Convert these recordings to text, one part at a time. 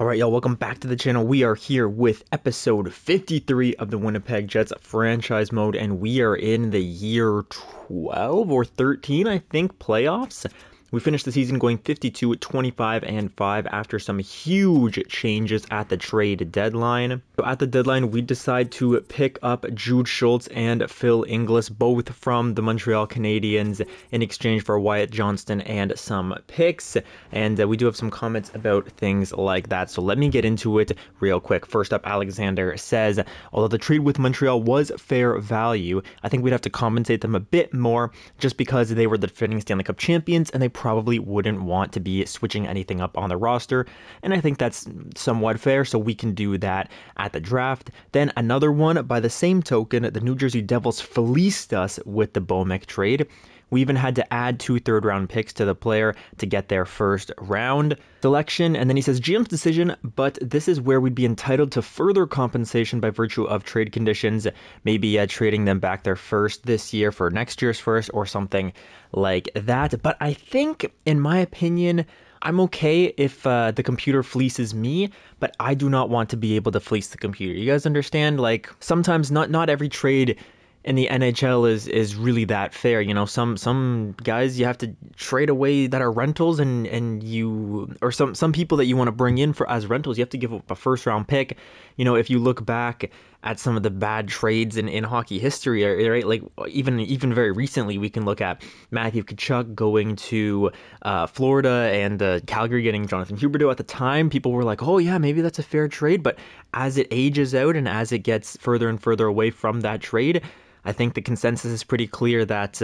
Alright, y'all, welcome back to the channel. We are here with episode 53 of the Winnipeg Jets franchise mode, and we are in the year 12 or 13, I think, playoffs. We finished the season going 52-25-5 after some huge changes at the trade deadline. So at the deadline, we decide to pick up Jude Schultz and Phil Inglis, both from the Montreal Canadiens, in exchange for Wyatt Johnston and some picks. And we do have some comments about things like that. So let me get into it real quick. First up, Alexander says, although the trade with Montreal was fair value, I think we'd have to compensate them a bit more just because they were the defending Stanley Cup champions and they probably wouldn't want to be switching anything up on the roster, and I think that's somewhat fair, so we can do that at the draft. Then another one, by the same token, the New Jersey Devils fleeced us with the Bomek trade. We even had to add 2 third-round picks to the player to get their first round selection. And then he says, GM's decision, but this is where we'd be entitled to further compensation by virtue of trade conditions, maybe trading them back their first this year for next year's first or something like that. But I think, in my opinion, I'm okay if the computer fleeces me, but I do not want to be able to fleece the computer. You guys understand? Like, sometimes not every trade in the NHL is really that fair. You know, some guys you have to trade away that are rentals, and you, or some people that you want to bring in for as rentals, you have to give up a first round pick. You know, if you look back at some of the bad trades in hockey history, right? Like even very recently, we can look at Matthew Tkachuk going to Florida and Calgary getting Jonathan Huberdeau. At the time, people were like, oh yeah, maybe that's a fair trade. But as it ages out and as it gets further and further away from that trade, I think the consensus is pretty clear that,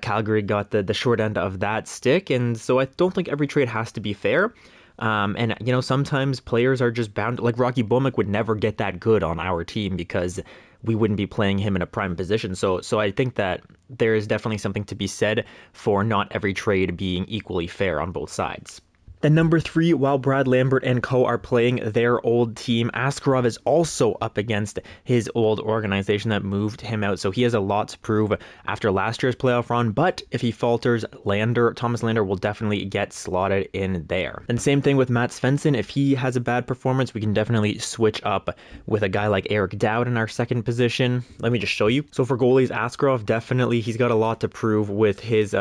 Calgary got the short end of that stick. And so I don't think every trade has to be fair. And, you know, sometimes players are just bound, like Rocky Bomek would never get that good on our team because we wouldn't be playing him in a prime position. So I think that there is definitely something to be said for not every trade being equally fair on both sides. Then number 3, while Brad Lambert and co are playing their old team, Askarov is also up against his old organization that moved him out. So he has a lot to prove after last year's playoff run, but if he falters, Thomas Lander will definitely get slotted in there. And same thing with Matt Svensson. If he has a bad performance, we can definitely switch up with a guy like Eric Dowd in our second position. Let me just show you. So for goalies, Askarov, definitely, he's got a lot to prove with his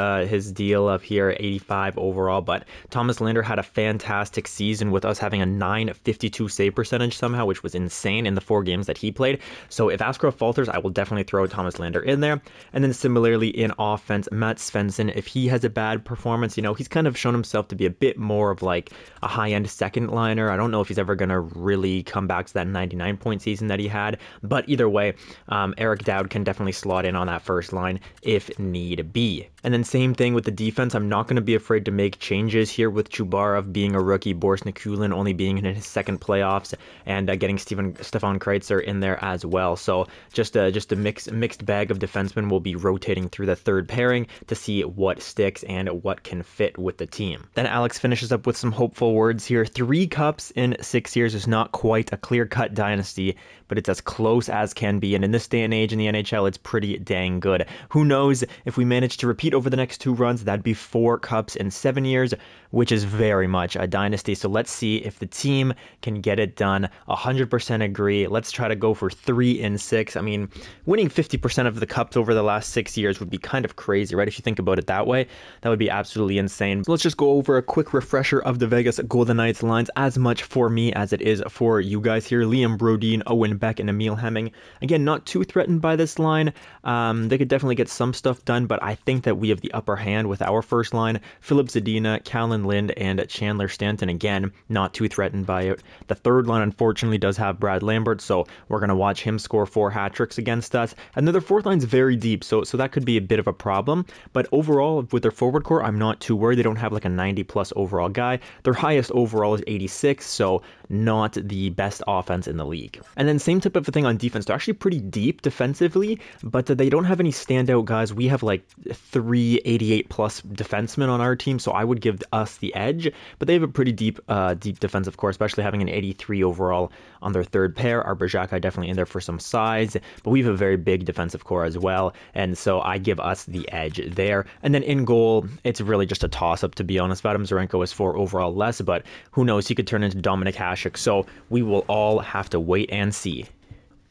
deal up here, 85 overall, but Thomas Lander had a fantastic season with us having a .952 save percentage somehow, which was insane in the 4 games that he played. So if Askarov falters, I will definitely throw Thomas Lander in there. And then similarly in offense, Matt Svensson, if he has a bad performance, you know, he's kind of shown himself to be a bit more of like a high-end second liner. I don't know if he's ever going to really come back to that 99-point season that he had, but either way, Eric Dowd can definitely slot in on that first line if need be. And then same thing with the defense. I'm not going to be afraid to make changes here with Chubarov being a rookie, Boris Nikulin only being in his second playoffs, and getting Stefan Kreitzer in there as well. So just a mixed bag of defensemen will be rotating through the third pairing to see what sticks and what can fit with the team. Then Alex finishes up with some hopeful words here. 3 cups in 6 years is not quite a clear-cut dynasty, but it's as close as can be. And in this day and age in the NHL, it's pretty dang good. Who knows, if we manage to repeat over the next 2 runs, that'd be 4 cups in 7 years, which is very much a dynasty. So let's see if the team can get it done. 100% agree. Let's try to go for 3 in 6. I mean, winning 50% of the cups over the last 6 years would be kind of crazy, right? If you think about it that way, that would be absolutely insane. So let's just go over a quick refresher of the Vegas Golden Knights lines, as much for me as it is for you guys here. Liam Brodin, Owen Beck, and Emil Hemming. Again, not too threatened by this line. They could definitely get some stuff done, but I think that we have the upper hand with our first line. Philip Zadina, Callan Lind, and Chandler Stanton. Again, not too threatened by it. The third line, unfortunately, does have Brad Lambert, so we're going to watch him score 4 hat tricks against us. And their fourth line's very deep, so that could be a bit of a problem. But overall, with their forward core, I'm not too worried. They don't have like a 90-plus overall guy. Their highest overall is 86, so not the best offense in the league. And then same type of a thing on defense. They're actually pretty deep defensively, but they don't have any standout guys. We have like 3 88-plus defensemen on our team, so I would give us us the edge, but they have a pretty deep defensive core, especially having an 83 overall on their third pair. Our Berjaka definitely in there for some size, but we have a very big defensive core as well, and so I give us the edge there. And then in goal, it's really just a toss-up, to be honest. Vadim Zarenko is 4 overall less, but who knows, he could turn into Dominik Hasek, so we will all have to wait and see.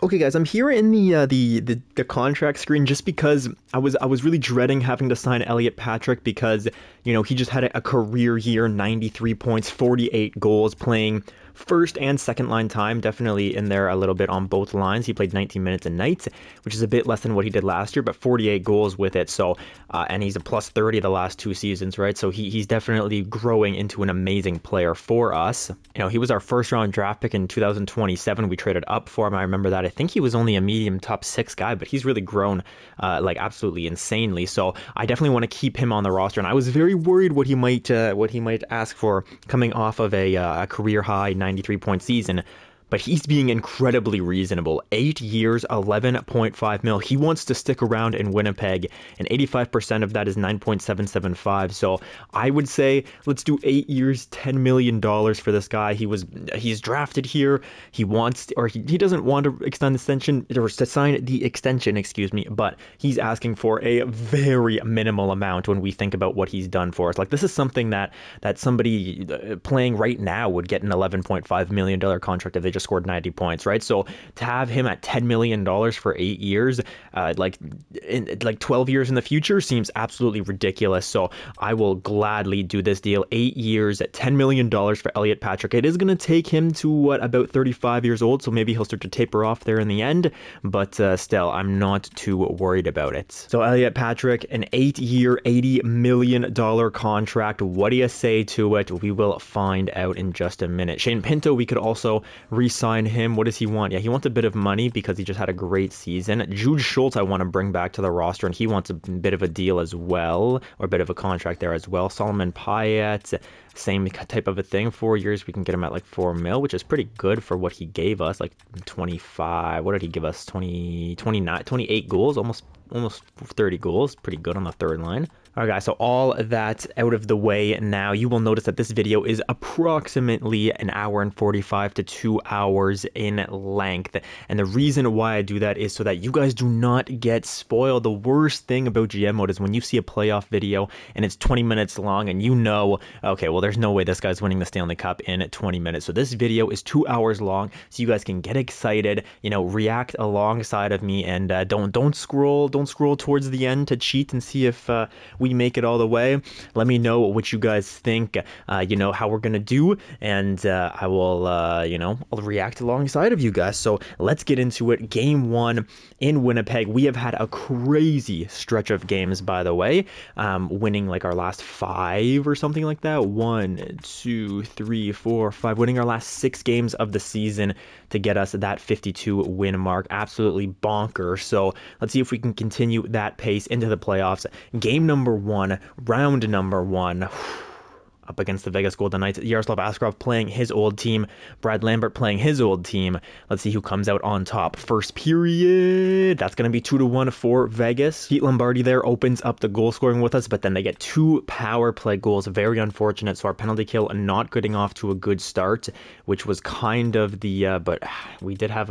Okay, guys, I'm here in the contract screen just because I was really dreading having to sign Elliot Patrick because, you know, he just had a career year, 93 points, 48 goals, playing first and second line time, definitely in there a little bit on both lines. He played 19 minutes a night, which is a bit less than what he did last year, but 48 goals with it. So, and he's a plus 30 the last 2 seasons, right? So he's definitely growing into an amazing player for us. You know, he was our first round draft pick in 2027. We traded up for him. I remember that. I think he was only a medium top 6 guy, but he's really grown like absolutely insanely. So I definitely want to keep him on the roster. And I was very worried what he might ask for coming off of a career high 93-point season, but he's being incredibly reasonable. 8 years, 11.5 mil. He wants to stick around in Winnipeg, and 85% of that is 9.775. So I would say let's do 8 years, $10 million for this guy. He's drafted here. He wants to, or he doesn't want to extend the extension or to sign the extension, excuse me, but he's asking for a very minimal amount when we think about what he's done for us. Like, this is something that somebody playing right now would get an $11.5 million contract if they just scored 90 points, right? So to have him at $10 million for 8 years, like 12 years in the future, seems absolutely ridiculous. So I will gladly do this deal. 8 years at $10 million for Elliot Patrick. It is going to take him to about 35 years old, so maybe he'll start to taper off there in the end, but still, I'm not too worried about it. So Elliot Patrick, an 8-year, $80 million contract. What do you say to it? We will find out in just a minute. Shane Pinto, we could also re-sign him. What does he want? Yeah, he wants a bit of money because he just had a great season. Jude Schultz, I want to bring back to the roster, and he wants a bit of a deal as well, or a bit of a contract there as well. Solomon Payet, same type of a thing. 4 years, we can get him at like 4 mil, which is pretty good for what he gave us. Like 25, what did he give us? 29, 28 goals, almost 30 goals. Pretty good on the third line. All right, guys, so all that out of the way now, you will notice that this video is approximately an hour and 45 to 2 hours in length. And the reason why I do that is so that you guys do not get spoiled. The worst thing about GM mode is when you see a playoff video and it's 20 minutes long and you know, okay, well, there's no way this guy's winning the Stanley Cup in 20 minutes. So this video is 2 hours long, so you guys can get excited, you know, react alongside of me, and don't scroll towards the end to cheat and see if we make it all the way. Let me know what you guys think, you know, how we're gonna do, and I will, you know, I'll react alongside of you guys. So let's get into it. Game 1 in Winnipeg. We have had a crazy stretch of games, by the way, winning like our last 5 or something like that. 1, 2, 3, 4, 5, winning our last 6 games of the season to get us that 52 win mark. Absolutely bonkers. So let's see if we can continue that pace into the playoffs. Game number 1, round number 1, up against the Vegas Golden Knights. Yaroslav Askarov playing his old team, Brad Lambert playing his old team. Let's see who comes out on top. First period, that's going to be 2-1 for Vegas. Pete Lombardi there opens up the goal scoring with us, but then they get 2 power play goals. Very unfortunate. So our penalty kill not getting off to a good start, which was kind of the, but we did have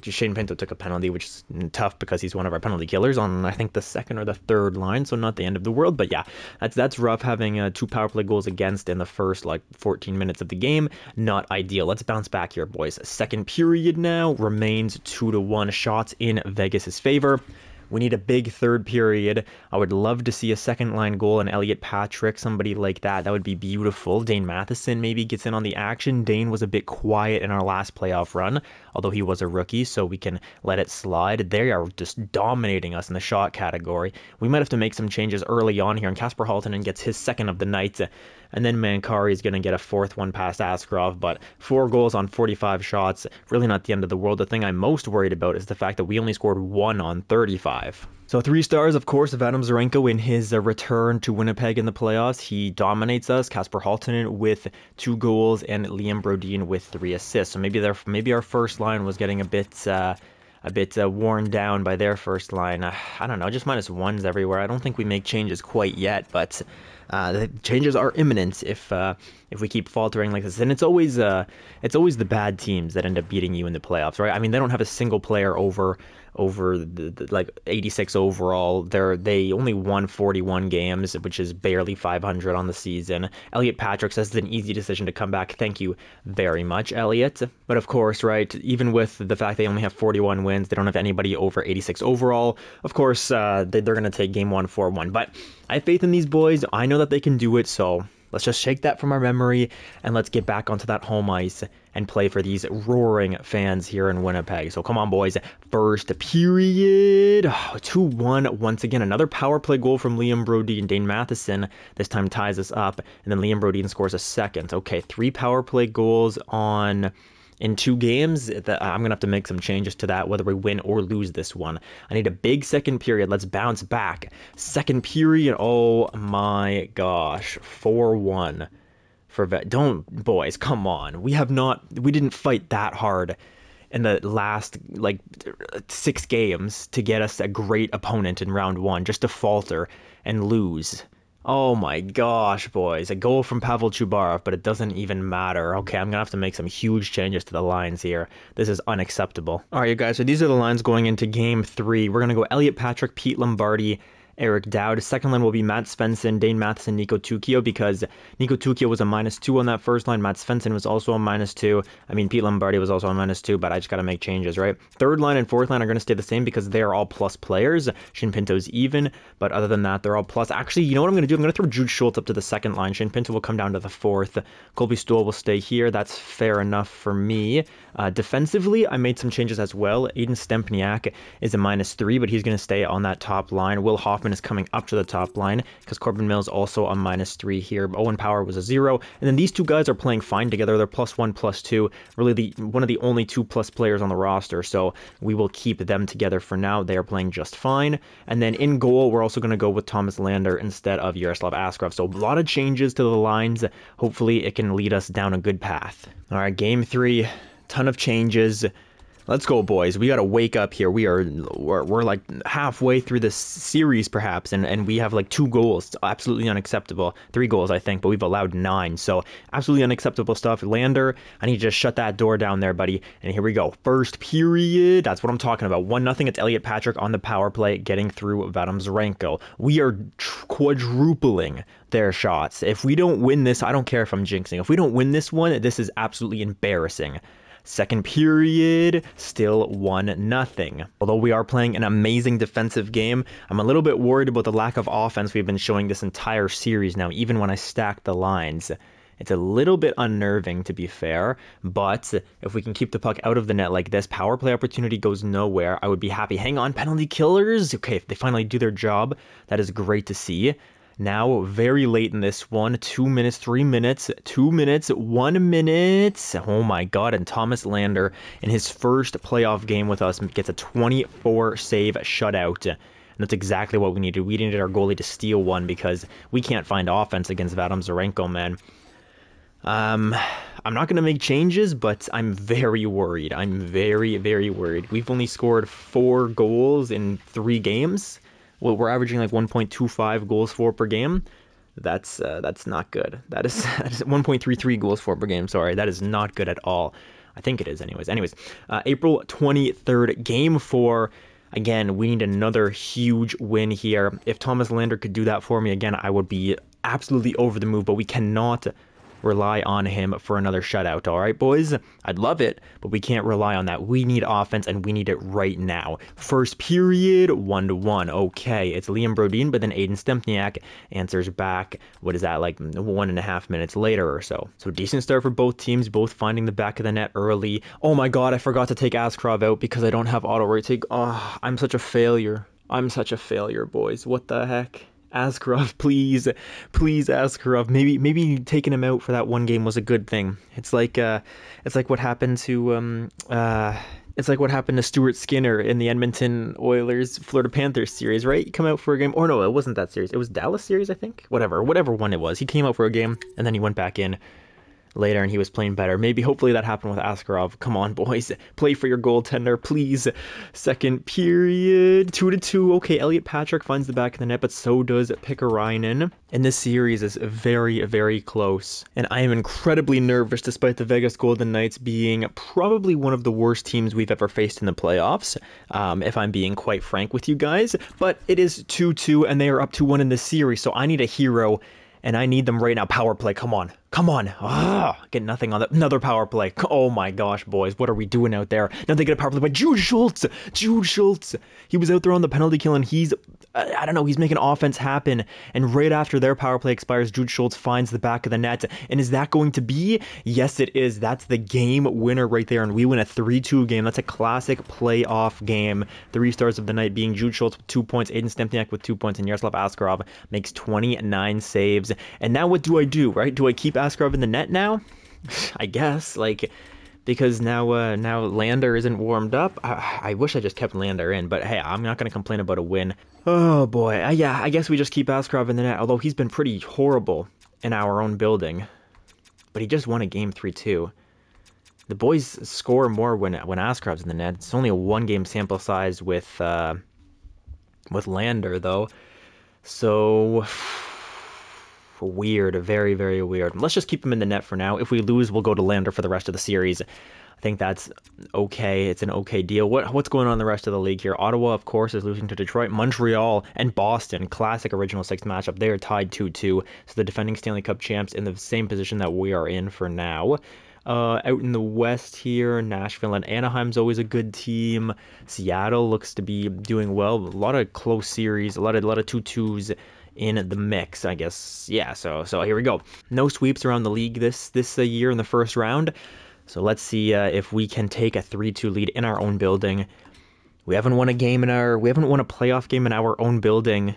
Shane Pinto took a penalty, which is tough because he's one of our penalty killers on, I think, the second or the third line, so not the end of the world. But yeah, that's rough, having 2 power play goals against in the first like 14 minutes of the game. Not ideal. Let's bounce back here, boys. Second period now remains 2-1, shots in Vegas's favor. We need a big third period. I would love to see a second line goal, and Elliot Patrick, somebody like that. That would be beautiful. Dane Matheson maybe gets in on the action. Dane was a bit quiet in our last playoff run, although he was a rookie, so we can let it slide. They are just dominating us in the shot category. We might have to make some changes early on here, and Kasper Halttunen gets his second of the night. And then Mankari is going to get a 4th one past Askarov, but 4 goals on 45 shots, really not the end of the world. The thing I'm most worried about is the fact that we only scored 1 on 35. So 3 stars, of course, Vadim Zarenko in his return to Winnipeg in the playoffs. He dominates us. Kasper Halttunen with 2 goals and Liam Brodin with 3 assists. So maybe our first line was getting a bit worn down by their first line. I don't know, just -1s everywhere. I don't think we make changes quite yet, but The changes are imminent if we keep faltering like this. And it's always the bad teams that end up beating you in the playoffs, right? I mean, they don't have a single player over the like 86 overall. They only won 41 games, which is barely 500 on the season. Elliot Patrick says it's an easy decision to come back. Thank you very much, Elliot. But of course, right, even with the fact they only have 41 wins, they don't have anybody over 86 overall. Of course, they're going to take game 1 4-1. But I have faith in these boys. I know that they can do it, so let's just shake that from our memory and let's get back onto that home ice and play for these roaring fans here in Winnipeg. So come on, boys. First period. 2-1. Once again, another power play goal from Liam Brodin and Dane Matheson. This time ties us up, and then Liam Brodin scores a second. Okay, 3 power play goals in 2 games. I'm going to have to make some changes to that, whether we win or lose this one. I need a big second period. Let's bounce back. Second period. Oh my gosh. 4-1 for boys, come on. We didn't fight that hard in the last, 6 games to get us a great opponent in round 1, just to falter and lose. Oh my gosh, boys. A goal from Pavel Chubarov, but it doesn't even matter. Okay, I'm going to have to make some huge changes to the lines here. This is unacceptable. All right, you guys, so these are the lines going into Game 3. We're going to go Elliot Patrick, Pete Lombardi, Eric Dowd. Second line will be Matt Svensson, Dane Matheson, Nico Tukio, because Nico Tukio was a -2 on that first line. Matt Svensson was also a -2. I mean, Pete Lombardi was also a -2, but I just got to make changes, right? Third line and fourth line are going to stay the same because they are all plus players. Shin Pinto's even, but other than that, they're all plus. Actually, you know what I'm going to do? I'm going to throw Jude Schultz up to the second line. Shin Pinto will come down to the fourth. Colby Stool will stay here. That's fair enough for me. Defensively, I made some changes as well. Aiden Stempniak is a -3, but he's going to stay on that top line. Will Hoffman is coming up to the top line because Corbin Mills also a -3 here. Owen Power was a 0, and then these two guys are playing fine together. They're +1, +2, really one of the only 2+ players on the roster, so we will keep them together for now. They are playing just fine. And then in goal, we're also going to go with Thomas Lander instead of Yaroslav Askarov. So a lot of changes to the lines. Hopefully it can lead us down a good path. All right, Game 3, ton of changes. Let's go, boys. We got to wake up here. We're like halfway through this series, perhaps, and we have like 2 goals. It's absolutely unacceptable. 3 goals, I think, but we've allowed 9. So absolutely unacceptable stuff. Lander, I need to just shut that door down there, buddy. And here we go. First period. That's what I'm talking about. 1-0. It's Elliot Patrick on the power play, getting through Vadim Zarenko. We are quadrupling their shots. If we don't win this, I don't care if I'm jinxing. If we don't win this one, this is absolutely embarrassing. Second period, still 1-0. Although we are playing an amazing defensive game, I'm a little bit worried about the lack of offense we've been showing this entire series now, even when I stack the lines. It's a little bit unnerving, to be fair, but if we can keep the puck out of the net like this, power play opportunity goes nowhere, I would be happy. Hang on, penalty killers. Okay, if they finally do their job, that is great to see. Now, very late in this one, 2 minutes, 3 minutes, 2 minutes, 1 minute. Oh my God, and Thomas Lander in his first playoff game with us gets a 24-save shutout. And that's exactly what we needed. We needed our goalie to steal one because we can't find offense against Vadim Zarenko, man. I'm not going to make changes, but I'm very worried. I'm very, very worried. We've only scored 4 goals in 3 games. Well, we're averaging like 1.25 goals for per game. That's not good. That is 1.33 goals for per game. Sorry, that is not good at all. I think it is anyways. April 23rd, Game 4. Again, we need another huge win here. If Thomas Lander could do that for me again, I would be absolutely over the move, but we cannot rely on him for another shutout. All right, boys? I'd love it, but we can't rely on that. We need offense, and we need it right now. First period, 1-1. Okay, it's Liam Brodin, but then Aiden Stempniak answers back. What is that, like 1.5 minutes later or so? So decent start for both teams, both finding the back of the net early. Oh my God, I forgot to take Askarov out because I don't have auto retake. Oh, I'm such a failure. I'm such a failure, boys. What the heck? Askarov, please Askarov. Maybe taking him out for that one game was a good thing. It's like what happened to Stuart Skinner in the Edmonton Oilers Florida Panthers series, right? He came out for a game, or no, it wasn't that series. It was Dallas series, I think. Whatever one it was. He came out for a game and then he went back in. later and he was playing better. Maybe, hopefully that happened with Askarov. Come on, boys. Play for your goaltender, please. Second period, 2-2. Okay, Elliot Patrick finds the back of the net, but so does Pikkarainen. And this series is very, very close. And I am incredibly nervous despite the Vegas Golden Knights being probably one of the worst teams we've ever faced in the playoffs, if I'm being quite frank with you guys. But it is 2-2 and they are up 2-1 in this series, so I need a hero. And I need them right now. Power play, come on. Come on. Get nothing on that. Another power play. Oh my gosh, boys. What are we doing out there? Now they get a power play by Jude Schultz. Jude Schultz. He was out there on the penalty kill and he's, I don't know, he's making offense happen. And right after their power play expires, Jude Schultz finds the back of the net. And is that going to be? Yes, it is. That's the game winner right there. And we win a 3-2 game. That's a classic playoff game. 3 stars of the night being Jude Schultz with 2 points, Aiden Stempniak with 2 points, and Yaroslav Askarov makes 29 saves. And now what do, right? Do I keep Askarov in the net now? I guess, like, because now Lander isn't warmed up. I wish I just kept Lander in, but hey, I'm not going to complain about a win. Oh boy, yeah, I guess we just keep Askarov in the net, although he's been pretty horrible in our own building. But he just won a game 3-2. The boys score more when Askarov's in the net. It's only a 1-game sample size with Lander, though. So weird, very, very weird. Let's just keep him in the net for now. If we lose, we'll go to Lander for the rest of the series. I think that's okay. It's an okay deal. What's going on in the rest of the league here? Ottawa, of course, is losing to Detroit. Montreal and Boston, classic original six matchup. They are tied 2-2. So the defending Stanley Cup champs in the same position that we are in for now. Out in the West here, Nashville and Anaheim's always a good team. Seattle looks to be doing well. A lot of close series, a lot of 2-2s in the mix, I guess. Yeah, so here we go. No sweeps around the league this year in the first round. So let's see if we can take a 3-2 lead in our own building. We haven't won a playoff game in our own building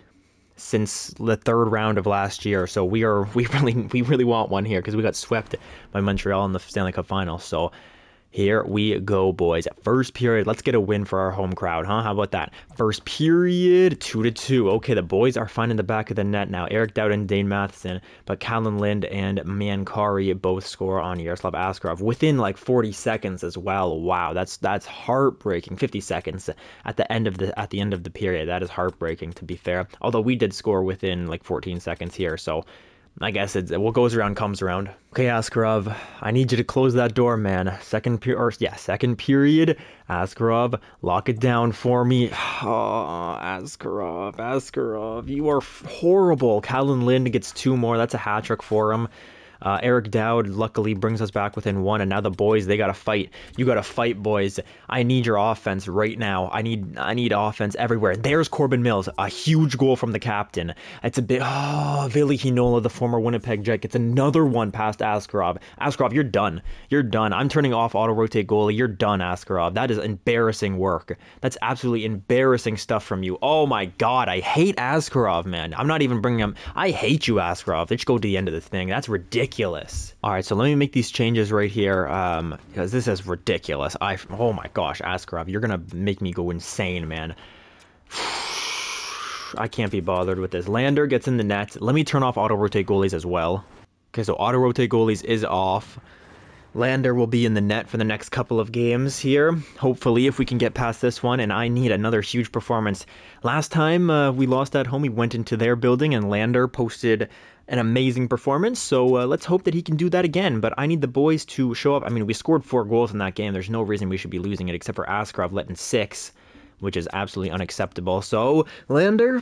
since the third round of last year. So we really want one here because we got swept by Montreal in the Stanley Cup Finals. So here we go, boys. First period, let's get a win for our home crowd, huh? How about that? First period, 2-2. Okay, the boys are finding the back of the net now. Eric Dowd and Dane Matheson, but Callan Lind and Mankari both score on Yaroslav Askarov within like 40 seconds as well. Wow, that's heartbreaking. 50 seconds at the end of the period. That is heartbreaking, to be fair. Although we did score within like 14 seconds here, so I guess what goes around comes around. Okay, Askarov, I need you to close that door, man. Second period. Askarov, lock it down for me. Oh, Askarov, you are horrible. Callan Lind gets 2 more. That's a hat trick for him. Eric Dowd luckily brings us back within 1, and now the boys, they gotta fight. You gotta fight, boys. I need your offense right now. I need offense everywhere. There's Corbin Mills, a huge goal from the captain. It's a bit, Ville Heinola, the former Winnipeg Jet, gets another one past Askarov. Askarov, you're done. You're done. I'm turning off auto-rotate goalie. You're done, Askarov. That is embarrassing work. That's absolutely embarrassing stuff from you. Oh my god, I hate Askarov, man. I'm not even bringing him. I hate you, Askarov. Let's go to the end of the thing. That's ridiculous. All right, so let me make these changes right here because this is ridiculous. Oh my gosh, Askarov, you're gonna make me go insane, man. I can't be bothered with this. Lander gets in the net. Let me turn off auto rotate goalies as well. Okay, so auto rotate goalies is off. Lander will be in the net for the next couple of games here, hopefully, if we can get past this one, and I need another huge performance. Last time we lost at home, we went into their building, and Lander posted an amazing performance, so let's hope that he can do that again. But I need the boys to show up. I mean, we scored 4 goals in that game. There's no reason we should be losing it, except for Askarov letting 6, which is absolutely unacceptable. So, Lander,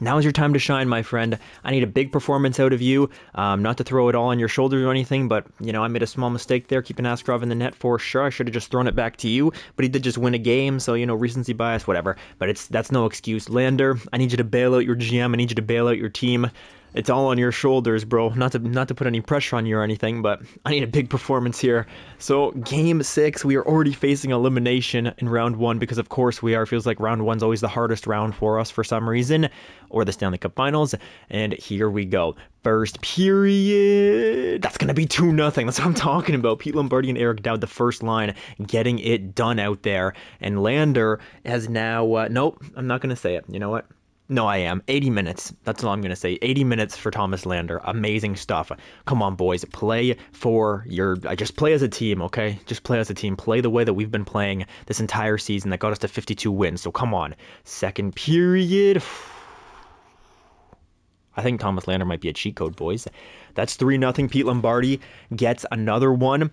now's your time to shine, my friend. I need a big performance out of you. Not to throw it all on your shoulders or anything, but, you know, I made a small mistake there, keeping Askarov in the net for sure. I should have just thrown it back to you, but he did just win a game, so, you know, recency bias, whatever. But that's no excuse. Lander, I need you to bail out your GM. I need you to bail out your team. It's all on your shoulders, bro. Not to put any pressure on you or anything, but I need a big performance here. So, game 6, we are already facing elimination in round 1 because, of course, we are. Feels like round 1's always the hardest round for us for some reason, or the Stanley Cup Finals. And here we go. First period. That's going to be 2-0. That's what I'm talking about. Pete Lombardi and Eric Dowd, the first line, getting it done out there. And Lander has now... nope, I'm not going to say it. You know what? No, I am. 80 minutes. That's all I'm going to say. 80 minutes for Thomas Lander. Amazing stuff. Come on, boys. Play for your... just play as a team, okay? Just play as a team. Play the way that we've been playing this entire season that got us to 52 wins. So come on. Second period. I think Thomas Lander might be a cheat code, boys. That's 3-0. Pete Lombardi gets another one.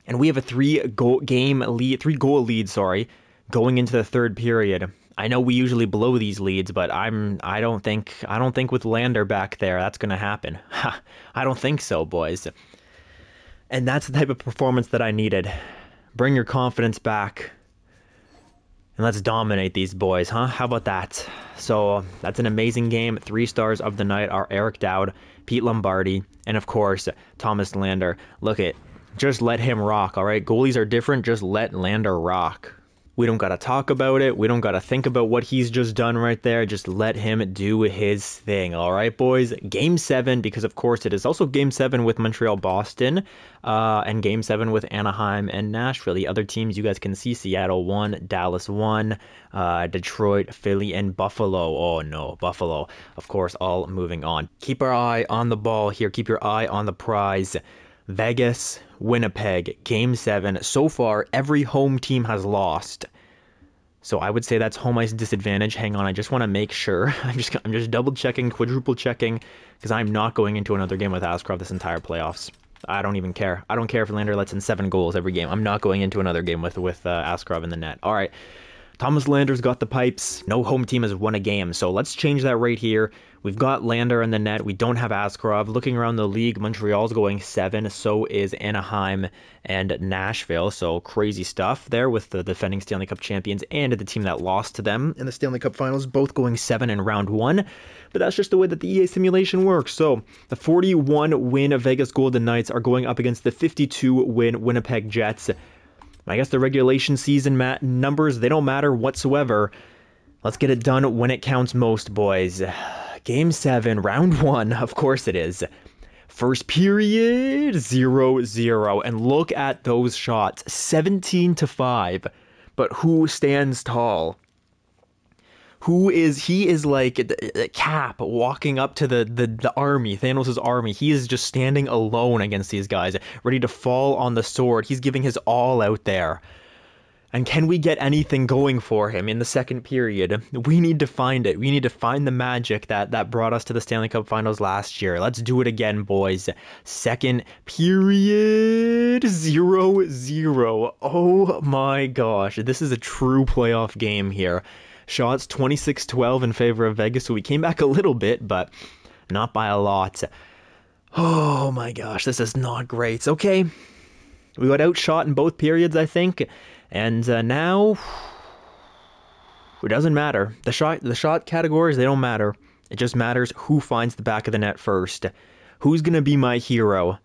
And we have a 3-goal lead, going into the third period. I know we usually blow these leads, but I don't think with Lander back there that's going to happen. I don't think so, boys. And that's the type of performance that I needed. Bring your confidence back. And let's dominate these boys, huh? How about that? So that's an amazing game. 3 stars of the night are Eric Dowd, Pete Lombardi, and of course, Thomas Lander. Look it. Just let him rock, all right? Goalies are different. Just let Lander rock. We don't got to talk about it. We don't got to think about what he's just done right there. Just let him do his thing. All right, boys. Game 7, because of course it is also Game 7 with Montreal-Boston and Game 7 with Anaheim and Nashville. The other teams you guys can see, Seattle 1, Dallas 1, Detroit, Philly, and Buffalo. Oh, no, Buffalo. Of course, all moving on. Keep our eye on the ball here. Keep your eye on the prize. Vegas, Winnipeg, Game 7. So far, every home team has lost. So I would say that's home ice disadvantage. Hang on, I just want to make sure. I'm just double checking, quadruple checking, because I'm not going into another game with Askarov this entire playoffs. I don't even care. I don't care if Lander lets in 7 goals every game. I'm not going into another game with Askarov in the net. All right. Thomas Lander's got the pipes. No home team has won a game, so let's change that right here. We've got Lander in the net. We don't have Askarov. Looking around the league, Montreal's going 7. So is Anaheim and Nashville. So crazy stuff there with the defending Stanley Cup champions and the team that lost to them in the Stanley Cup Finals, both going 7 in round 1. But that's just the way that the EA simulation works. So the 41-win Vegas Golden Knights are going up against the 52-win Winnipeg Jets. I guess the regulation season numbers, they don't matter whatsoever. Let's get it done when it counts most, boys. Game 7, round 1, of course it is. First period, 0-0. And look at those shots, 17-5. But who stands tall? He is like Cap walking up to the army, Thanos' army. He is just standing alone against these guys, ready to fall on the sword. He's giving his all out there. And can we get anything going for him in the second period? We need to find it. We need to find the magic that brought us to the Stanley Cup Finals last year. Let's do it again, boys. Second period, 0-0. Oh my gosh, this is a true playoff game here. Shots 26-12 in favor of Vegas, so we came back a little bit, but not by a lot. Oh my gosh, this is not great. Okay, we got outshot in both periods, I think, and now it doesn't matter. The shot categories, they don't matter. It just matters who finds the back of the net first. Who's gonna be my hero?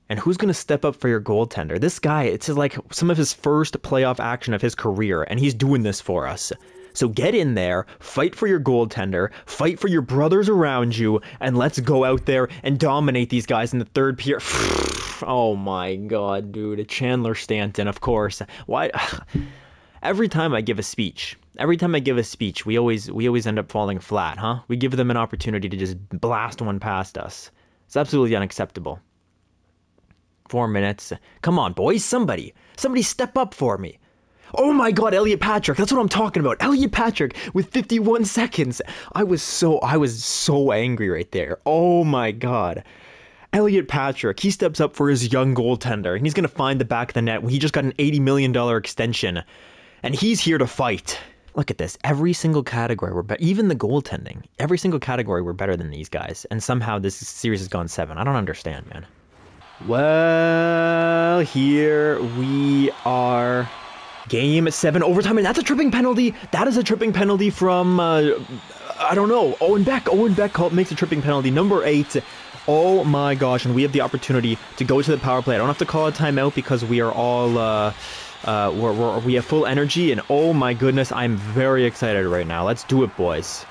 And who's going to step up for your goaltender? This guy, it's like some of his first playoff action of his career, and he's doing this for us. So get in there, fight for your goaltender, fight for your brothers around you, and let's go out there and dominate these guys in the third period. Oh my god, dude. Chandler Stanton, of course. Why? Every time I give a speech, we always end up falling flat, huh? We give them an opportunity to just blast one past us. It's absolutely unacceptable. 4 minutes. Come on, boys. Somebody step up for me. Oh my god, Elliot Patrick. That's what I'm talking about. Elliot Patrick with 51 seconds. I was so angry right there. Oh my god. Elliot Patrick, he steps up for his young goaltender, and he's going to find the back of the net when he just got an $80 million extension, and he's here to fight. Look at this. Every single category, even the goaltending, every single category, we're better than these guys, and somehow this series has gone 7. I don't understand, man. Well, here we are. Game 7, overtime, and that's a tripping penalty. That is a tripping penalty from, I don't know, Owen Beck. Owen Beck makes a tripping penalty, number 8. Oh my gosh, and we have the opportunity to go to the power play. I don't have to call a timeout because we are all, we have full energy, and oh my goodness, I'm very excited right now. Let's do it, boys.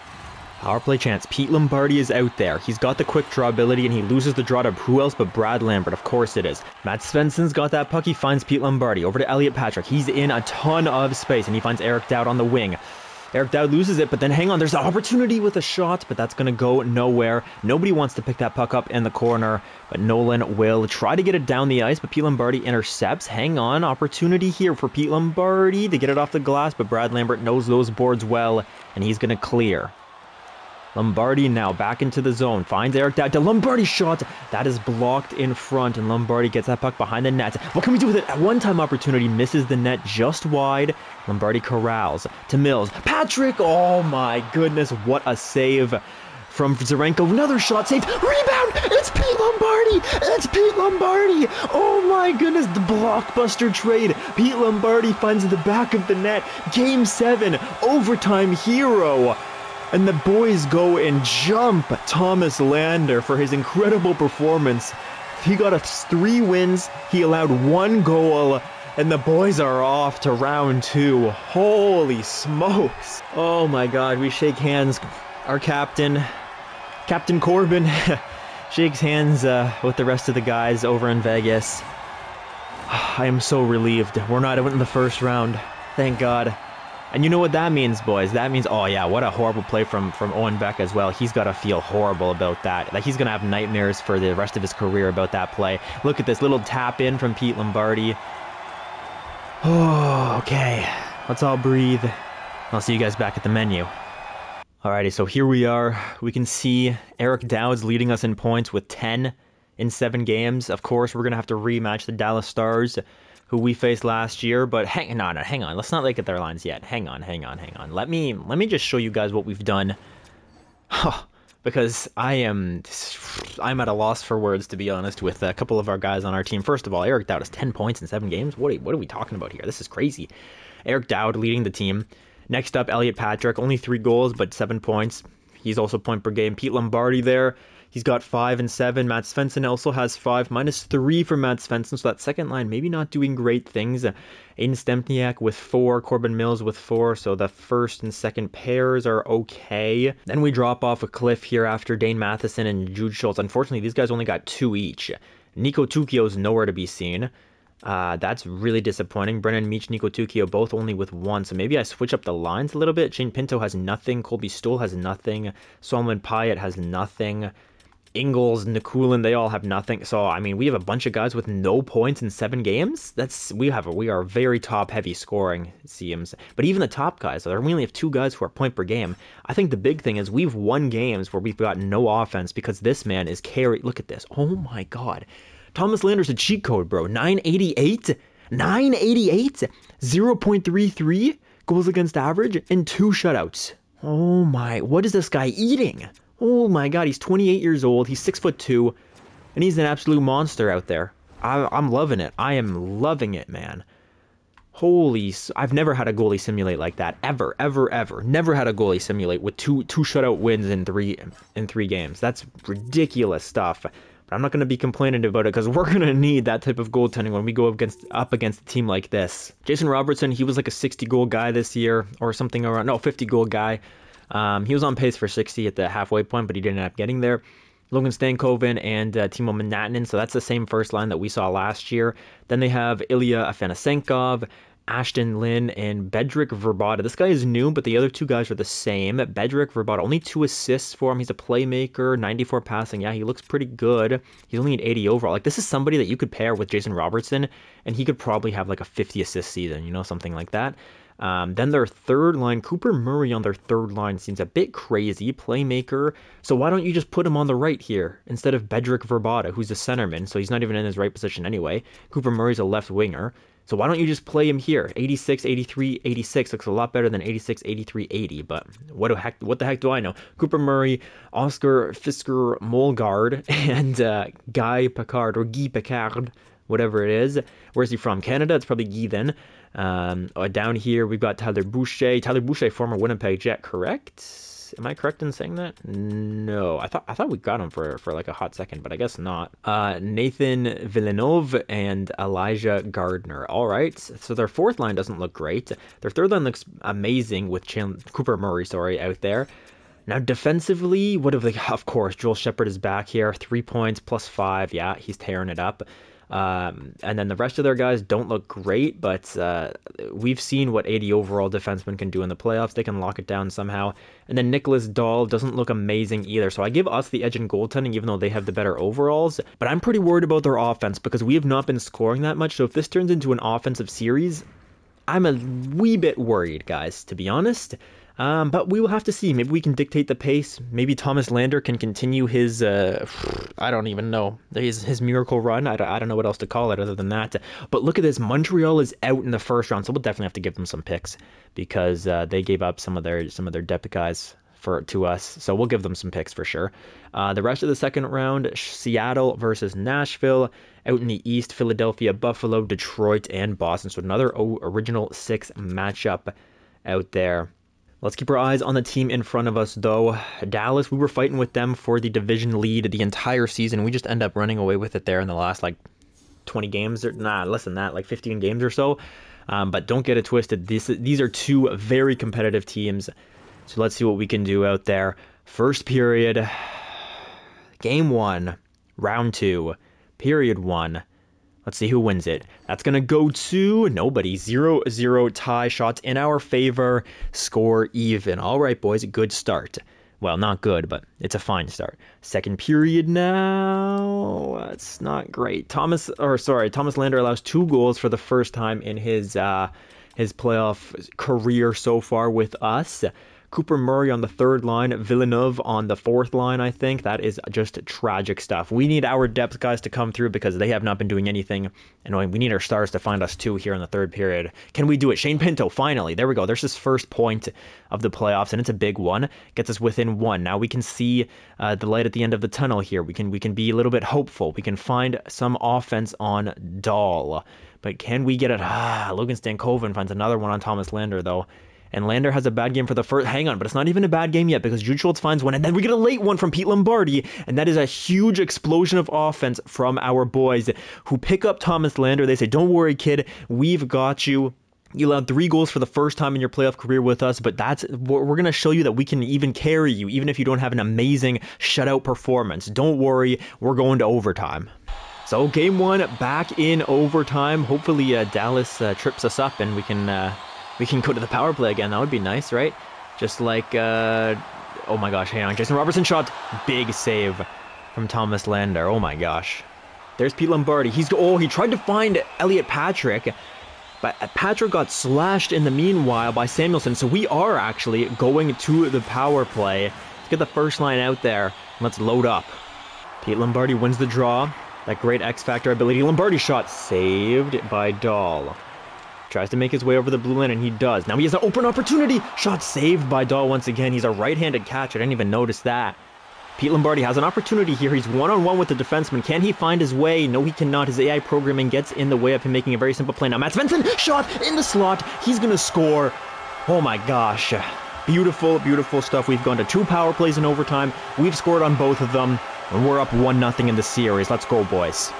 Power play chance. Pete Lombardi is out there. He's got the quick draw ability, and he loses the draw to who else but Brad Lambert. Of course it is. Matt Svensson's got that puck. He finds Pete Lombardi. Over to Elliot Patrick. He's in a ton of space, and he finds Eric Dowd on the wing. Eric Dowd loses it, but then hang on, there's an opportunity with a shot, but that's going to go nowhere. Nobody wants to pick that puck up in the corner, but Nolan will try to get it down the ice, but Pete Lombardi intercepts. Hang on, opportunity here for Pete Lombardi to get it off the glass, but Brad Lambert knows those boards well, and he's going to clear. Lombardi now back into the zone, finds Eric Dowd. The Lombardi shot, that is blocked in front, and Lombardi gets that puck behind the net. What can we do with it? A one-time opportunity, misses the net just wide. Lombardi corrals to Mills. Patrick, oh my goodness, what a save from Zarenko. Another shot saved. Rebound, it's Pete Lombardi. It's Pete Lombardi. Oh my goodness, the blockbuster trade. Pete Lombardi finds the back of the net. Game 7, overtime hero. And the boys go and jump Thomas Lander for his incredible performance. He got us 3 wins. He allowed 1 goal. And the boys are off to round 2. Holy smokes. Oh my God, we shake hands. Our captain, Captain Corbin, shakes hands with the rest of the guys over in Vegas. I am so relieved. We're not in the first round. Thank God. And you know what that means, boys? That means, oh yeah, what a horrible play from Owen Beck as well. He's got to feel horrible about that. Like, he's going to have nightmares for the rest of his career about that play. Look at this little tap in from Pete Lombardi. Oh, okay. Let's all breathe. I'll see you guys back at the menu. Alrighty, so here we are. We can see Eric Dowd's leading us in points with 10 in 7 games. Of course, we're going to have to rematch the Dallas Stars, who we faced last year, but hang on. Let's not look at their lines yet. Hang on. Let me just show you guys what we've done. Because I'm at a loss for words, to be honest, with a couple of our guys on our team. First of all, Eric Dowd has 10 points in 7 games. What are we talking about here? This is crazy. Eric Dowd leading the team. Next up, Elliot Patrick, only 3 goals, but 7 points. He's also point per game. Pete Lombardi there. He's got 5 and 7. Matt Svensson also has 5, -3 for Matt Svensson. So that second line maybe not doing great things. Aiden Stempniak with 4, Corbin Mills with 4. So the first and second pairs are okay. Then we drop off a cliff here after Dane Matheson and Jude Schultz. Unfortunately, these guys only got 2 each. Nico Tukio is nowhere to be seen. That's really disappointing. Brennan Meach, Nico Tukio, both only with 1. So maybe I switch up the lines a little bit. Shane Pinto has nothing. Colby Stoll has nothing. Solomon Pyatt has nothing. Ingles, Nikulin, they all have nothing. So, I mean, we have a bunch of guys with no points in 7 games. We are very top-heavy scoring, it seems. But even the top guys, we only have 2 guys who are point per game. I think the big thing is we've won games where we've got no offense because this man is carry. Look at this. Oh, my God. Thomas Lander's a cheat code, bro. 988? 988? 0.33 goals against average and 2 shutouts. Oh, my. What is this guy eating? Oh my God, he's 28 years old, he's 6'2", and he's an absolute monster out there. I'm loving it. I am loving it, man. I've never had a goalie simulate like that. Ever. Never had a goalie simulate with two shutout wins in three games. That's ridiculous stuff. But I'm not going to be complaining about it because we're going to need that type of goaltending when we go up against a team like this. Jason Robertson, he was like a 60-goal guy this year or something around, no, 50-goal guy. He was on pace for 60 at the halfway point, but he didn't end up getting there. Logan Stankoven and Timo Manatanen, so that's the same first line that we saw last year. Then they have Ilya Afanasenkov, Ashton Lynn, and Bedrick Verbata. This guy is new, but the other 2 guys are the same. Bedrick Verbata, only 2 assists for him. He's a playmaker, 94 passing. Yeah, he looks pretty good. He's only an 80 overall. Like, this is somebody that you could pair with Jason Robertson, and he could probably have like a 50 assist season, something like that. Then their third line, Cooper Murray on their third line seems a bit crazy, playmaker. So why don't you just put him on the right here instead of Bedrick Verbata, who's a centerman, so he's not even in his right position anyway. Cooper Murray's a left winger. So why don't you just play him here? 86, 83, 86 looks a lot better than 86, 83, 80, but what the heck do I know? Cooper Murray, Oscar Fisker Molgard, and Guy Picard, or Guy Picard, whatever it is. Where's he from? Canada? It's probably Guy then. Down here, we've got Tyler Boucher. Tyler Boucher, former Winnipeg Jet, correct? Am I correct in saying that? No, I thought we got him for like a hot second, but I guess not. Nathan Villeneuve and Elijah Gardner. All right, so their fourth line doesn't look great. Their third line looks amazing with Cooper Murray, out there. Now, defensively, what have they... Of course, Joel Shepherd is back here. 3 points plus 5. Yeah, he's tearing it up. And then the rest of their guys don't look great, but we've seen what 80 overall defensemen can do in the playoffs. They can lock it down somehow. And then Nicholas Dahl doesn't look amazing either. So I give us the edge in goaltending, even though they have the better overalls. But I'm pretty worried about their offense because we have not been scoring that much. So if this turns into an offensive series, I'm a wee bit worried, guys, to be honest. But we will have to see. Maybe we can dictate the pace. Maybe Thomas Lander can continue his, I don't even know, his miracle run. I don't know what else to call it other than that. But look at this. Montreal is out in the first round, so we'll definitely have to give them some picks because they gave up some of their depth guys to us. So we'll give them some picks for sure. The rest of the second round, Seattle versus Nashville. Out in the East, Philadelphia, Buffalo, Detroit, and Boston. So another original 6 matchup out there. Let's keep our eyes on the team in front of us, though. Dallas, we were fighting with them for the division lead the entire season. We just end up running away with it there in the last, 20 games. Less than that, 15 games or so. But don't get it twisted. These are 2 very competitive teams. So let's see what we can do out there. First period, game 1, round 2, period 1. Let's see who wins it. That's going to go to nobody. 0-0 tie, shots in our favor, score even. All right, boys, a good start. Well, not good, but it's a fine start. Second period now. That's not great. Thomas Lander allows 2 goals for the first time in his playoff career so far with us. Cooper Murray on the 3rd line, Villeneuve on the 4th line, I think. That is just tragic stuff. We need our depth guys to come through because they have not been doing anything. And we need our stars to find us too here in the 3rd period. Can we do it? Shane Pinto, finally. There we go. There's his first point of the playoffs, and it's a big one. Gets us within 1. Now we can see the light at the end of the tunnel here. We can be a little bit hopeful. We can find some offense on Dahl. But can we get it? Logan Stankoven finds another one on Thomas Lander, though. And Lander has a bad game for the first... Hang on, but it's not even a bad game yet because Jude Schultz finds one. And then we get a late one from Pete Lombardi. And that is a huge explosion of offense from our boys who pick up Thomas Lander. They say, don't worry, kid. We've got you. You allowed 3 goals for the first time in your playoff career with us. But we're going to show you that we can even carry you, even if you don't have an amazing shutout performance. Don't worry. We're going to overtime. So game 1 back in overtime. Hopefully Dallas trips us up and we can go to the power play again. That would be nice, right? Just like, oh my gosh, hang on. Jason Robertson shot. Big save from Thomas Lander. Oh my gosh. There's Pete Lombardi. He tried to find Elliot Patrick, but Patrick got slashed in the meanwhile by Samuelson. So we are actually going to the power play. Let's get the first line out there. Let's load up. Pete Lombardi wins the draw. That great X-Factor ability. Lombardi shot saved by Dahl. Tries to make his way over the blue line, and he does. Now he has an open opportunity. Shot saved by Dahl once again. He's a right-handed catch. I didn't even notice that. Pete Lombardi has an opportunity here. He's one-on-one with the defenseman. Can he find his way? No, he cannot. His AI programming gets in the way of him making a very simple play. Now Matt Svensson, shot in the slot. He's going to score. Oh my gosh. Beautiful, beautiful stuff. We've gone to 2 power plays in overtime. We've scored on both of them, and we're up 1-0 in the series. Let's go, boys.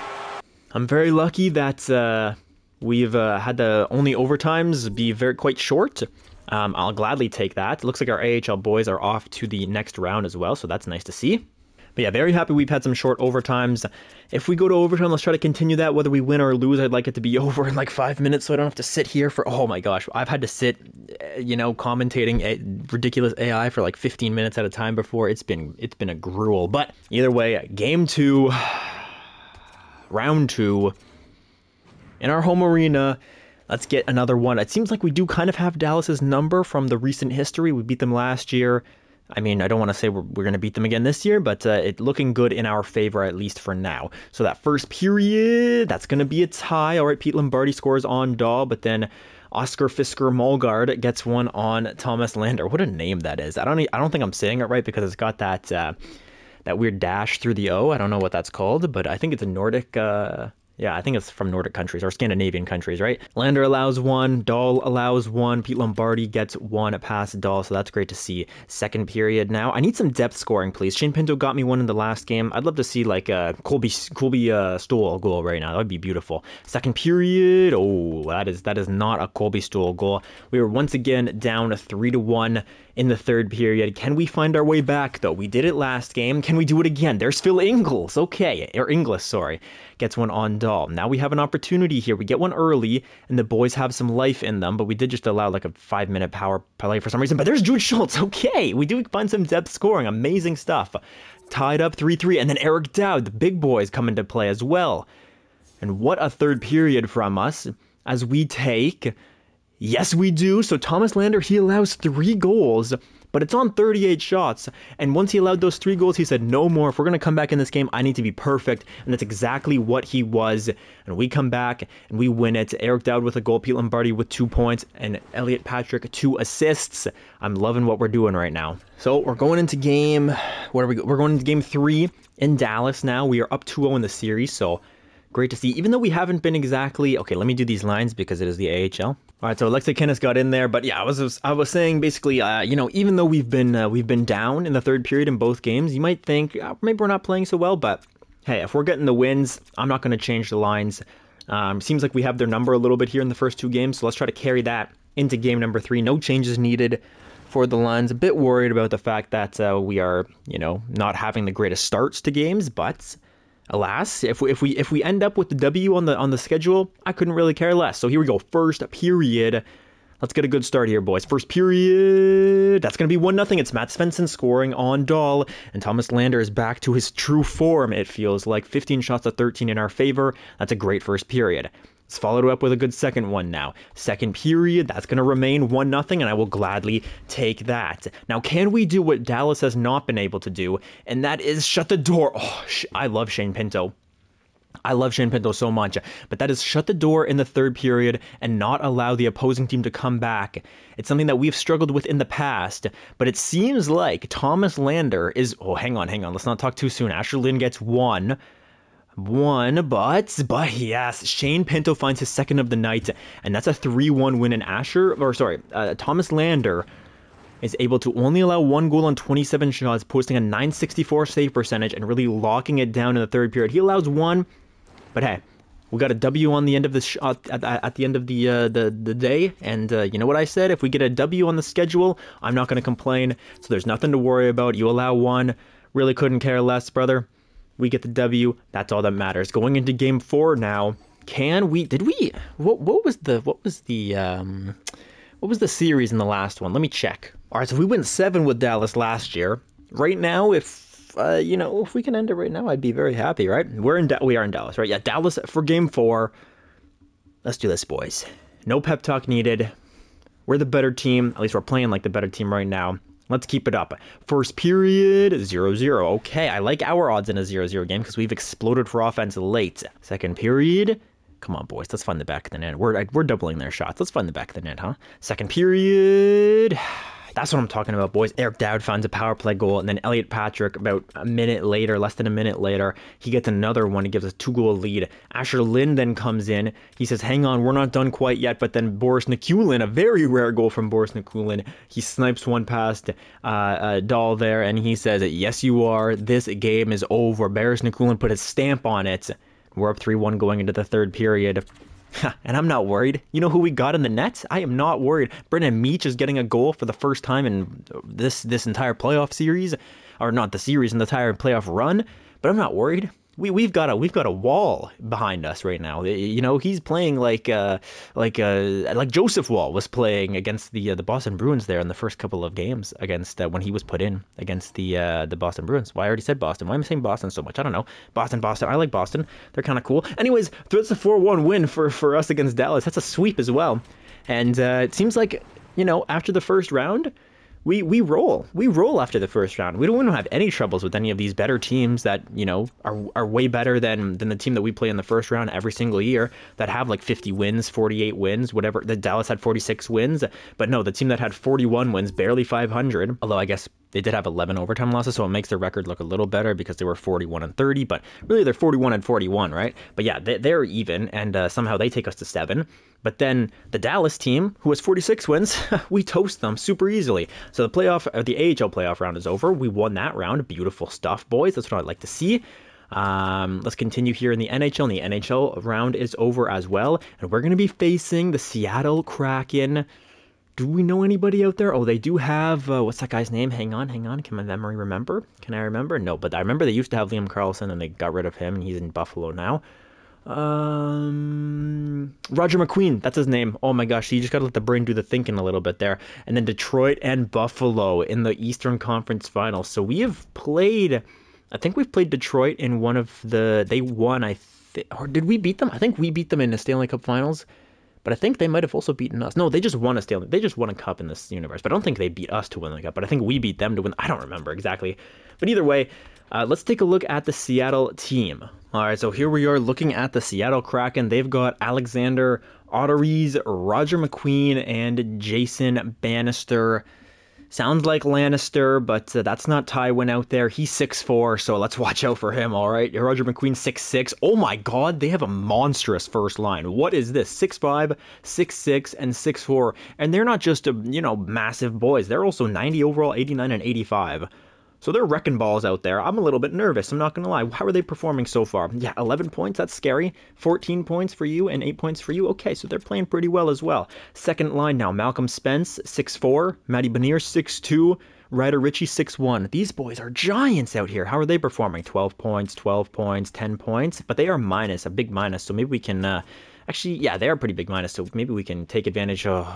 I'm very lucky that... We've had the only overtimes be quite short. I'll gladly take that. It looks like our AHL boys are off to the next round as well, so that's nice to see. But yeah, very happy we've had some short overtimes. If we go to overtime, let's try to continue that. Whether we win or lose, I'd like it to be over in 5 minutes so I don't have to sit here for... Oh my gosh, I've had to sit, commentating ridiculous AI for 15 minutes at a time before. It's been a gruel. But either way, game 2, round 2... in our home arena. Let's get another one. It seems like we do kind of have Dallas's number from the recent history. We beat them last year. I mean, I don't want to say we're going to beat them again this year, but it's looking good in our favor, at least for now. So that first period, that's going to be a tie. All right, Pete Lombardi scores on Dahl, but then Oscar Fisker Molgaard gets one on Thomas Lander. What a name that is. I don't think I'm saying it right because it's got that weird dash through the O. I don't know what that's called, but I think it's a Nordic Yeah, I think it's from Nordic countries or Scandinavian countries, right? Lander allows one, Dahl allows one, Pete Lombardi gets one past Dahl, so that's great to see. Second period now. I need some depth scoring, please. Shane Pinto got me one in the last game. I'd love to see like a Colby Stoll goal right now. That would be beautiful. Second period. Oh, that is not a Colby Stoll goal. We were once again down 3-1 in the third period. Can we find our way back, though? We did it last game. Can we do it again? There's Phil Ingles. Okay, or Inglis, sorry. Gets one on Dahl. Now we have an opportunity here. We get one early, and the boys have some life in them, but we did just allow like a 5-minute power play for some reason. But there's Jude Schultz. Okay, we do find some depth scoring. Amazing stuff. Tied up 3-3, and then Eric Dowd, the big boys, come into play as well. And what a third period from us as we take... Yes, we do. So Thomas Lander, he allows 3 goals, but it's on 38 shots. And once he allowed those 3 goals, he said, no more. If we're going to come back in this game, I need to be perfect. And that's exactly what he was. And we come back and we win it. Eric Dowd with a goal, Pete Lombardi with 2 points, and Elliot Patrick 2 assists. I'm loving what we're doing right now. So we're going into game, where are we? We're going into game 3 in Dallas now. We are up 2-0 in the series, so great to see. Even though we haven't been exactly... Okay, let me do these lines because it is the AHL. All right, so Alexei Kinnis got in there, but yeah, I was saying basically, even though we've been down in the third period in both games, you might think maybe we're not playing so well, but hey, if we're getting the wins, I'm not going to change the lines. Seems like we have their number a little bit here in the first 2 games, so let's try to carry that into game number 3. No changes needed for the lines. A bit worried about the fact that we are, not having the greatest starts to games, but alas, if we end up with the W on the schedule, I couldn't really care less. So here we go. First period. Let's get a good start here, boys. First period. That's going to be 1-0. It's Matt Svensson scoring on Dahl, and Thomas Lander is back to his true form. It feels like 15 shots to 13 in our favor. That's a great first period. Let's follow it up with a good second one now. Second period, that's going to remain 1-0, and I will gladly take that. Now, can we do what Dallas has not been able to do, and that is shut the door. Oh, I love Shane Pinto. I love Shane Pinto so much, but that is shut the door in the third period and not allow the opposing team to come back. It's something that we've struggled with in the past, but it seems like Thomas Lander is... Oh, hang on. Let's not talk too soon. Asher Lynn gets one, but yes, Shane Pinto finds his second of the night, and that's a 3-1 win. And Thomas Lander is able to only allow 1 goal on 27 shots, posting a .964 save percentage and really locking it down in the third period. He allows 1, but hey, we got a W on the end of the shot at the end of the day, and you know what I said? If we get a W on the schedule, I'm not going to complain. So there's nothing to worry about. You allow 1, really couldn't care less, brother. We get the W. That's all that matters. Going into game 4 now. What was the series in the last one? Let me check. All right, so we went 7 with Dallas last year. Right now, if we can end it right now, I'd be very happy, right? We are in Dallas, right? Yeah, Dallas for game 4. Let's do this, boys. No pep talk needed. We're the better team. At least we're playing like the better team right now. Let's keep it up. First period, 0-0. Okay, I like our odds in a 0-0 game because we've exploded for offense late. Second period. Come on, boys. Let's find the back of the net. We're doubling their shots. Let's find the back of the net, huh? Second period. That's what I'm talking about, boys. Eric Dowd finds a power play goal, and then Elliot Patrick, about less than a minute later, he gets another one. He gives us a 2-goal lead. Asher Lynn then comes in. He says, hang on, we're not done quite yet, but then Boris Nikulin, a very rare goal from Boris Nikulin, he snipes one past Dahl there, and he says, yes, you are. This game is over. Boris Nikulin put his stamp on it. We're up 3-1 going into the third period. And I'm not worried. You know who we got in the net? I am not worried. Brendan Meach is getting a goal for the first time in this entire playoff series, or not the series, in the entire playoff run. But I'm not worried. We've got a wall behind us right now. You know, he's playing like Joseph Wall was playing against the Boston Bruins there in the first couple of games against when he was put in against the Boston Bruins. Well, I already said Boston. Why am I saying Boston so much? I don't know. Boston. I like Boston. They're kind of cool. Anyways, that's a 4-1 win for us against Dallas. That's a sweep as well. And it seems like, after the first round, we roll after the first round. We don't have any troubles with any of these better teams that, are way better than the team that we play in the first round every single year that have like 50 wins, 48 wins, whatever. The Dallas had 46 wins, but no, the team that had 41 wins, barely 500, although I guess they did have 11 overtime losses, so it makes their record look a little better because they were 41-30, but really they're 41-41, right? But yeah, they're even, and somehow they take us to 7. But then the Dallas team, who has 46 wins, we toast them super easily. So the AHL playoff round is over. We won that round. Beautiful stuff, boys. That's what I'd like to see. Let's continue here in the NHL. And the NHL round is over as well, and we're going to be facing the Seattle Kraken. Do we know anybody out there? Oh, they do have, what's that guy's name? Hang on. Can my memory remember? Can I remember? No, but I remember they used to have Liam Karlsson, and they got rid of him, and he's in Buffalo now. Roger McQueen, that's his name. Oh my gosh, you just got to let the brain do the thinking a little bit there. And then Detroit and Buffalo in the Eastern Conference Finals. So we have played, I think we've played Detroit in one of they won, or did we beat them? I think we beat them in the Stanley Cup Finals. But I think they might have also beaten us. No, they just won a cup in this universe. But I don't think they beat us to win the cup. But I think we beat them to win. I don't remember exactly. But either way, let's take a look at the Seattle team. All right, so here we are looking at the Seattle Kraken. They've got Alexander Otteries, Roger McQueen, and Jason Bannister. Sounds like Lannister, but that's not Tywin out there. He's 6'4", so let's watch out for him, all right? Roger McQueen, 6'6". Oh my God, they have a monstrous first line. What is this? 6'5", 6'6", and 6'4". And they're not just, massive boys. They're also 90 overall, 89, and 85. So they're wrecking balls out there. I'm a little bit nervous, I'm not going to lie. How are they performing so far? Yeah, 11 points, that's scary. 14 points for you and 8 points for you. Okay, so they're playing pretty well as well. Second line now, Malcolm Spence, 6'4", Matty Benier, 6'2", Ryder Ritchie, 6'1". These boys are giants out here. How are they performing? 12 points, 10 points, but they are a big minus, so maybe we can, actually, yeah, they are a pretty big minus, so maybe we can take advantage of,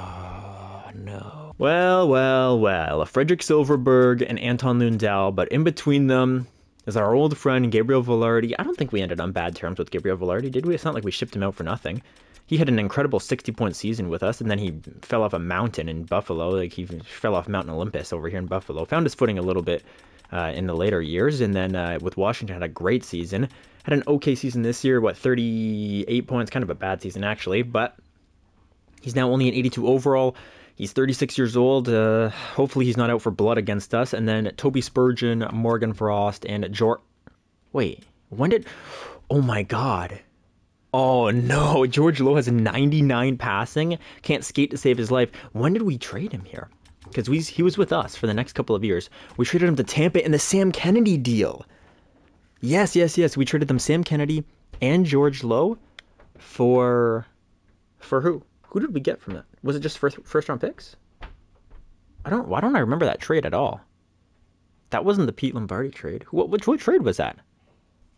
no. Well, Frederick Silverberg and Anton Lundell, but in between them is our old friend Gabriel Velarde. I don't think we ended on bad terms with Gabriel Velarde, did we? It's not like we shipped him out for nothing. He had an incredible 60-point season with us, and then he fell off a mountain in Buffalo. Like, he fell off Mount Olympus over here in Buffalo. Found his footing a little bit in the later years, and then with Washington had a great season. Had an okay season this year, 38 points, kind of a bad season actually, but he's now only an 82 overall. He's 36 years old. Hopefully he's not out for blood against us. And then Toby Spurgeon, Morgan Frost, and Wait, when did... Oh my God. Oh no, George Lowe has a 99 passing. Can't skate to save his life. When did we trade him here? Because he was with us for the next couple of years. We traded him to Tampa in the Sam Kennedy deal. Yes. We traded them Sam Kennedy and George Lowe for who? Who did we get from that? Was it just first round picks? Why don't I remember that trade at all? That wasn't the Pete Lombardi trade. Which trade was that?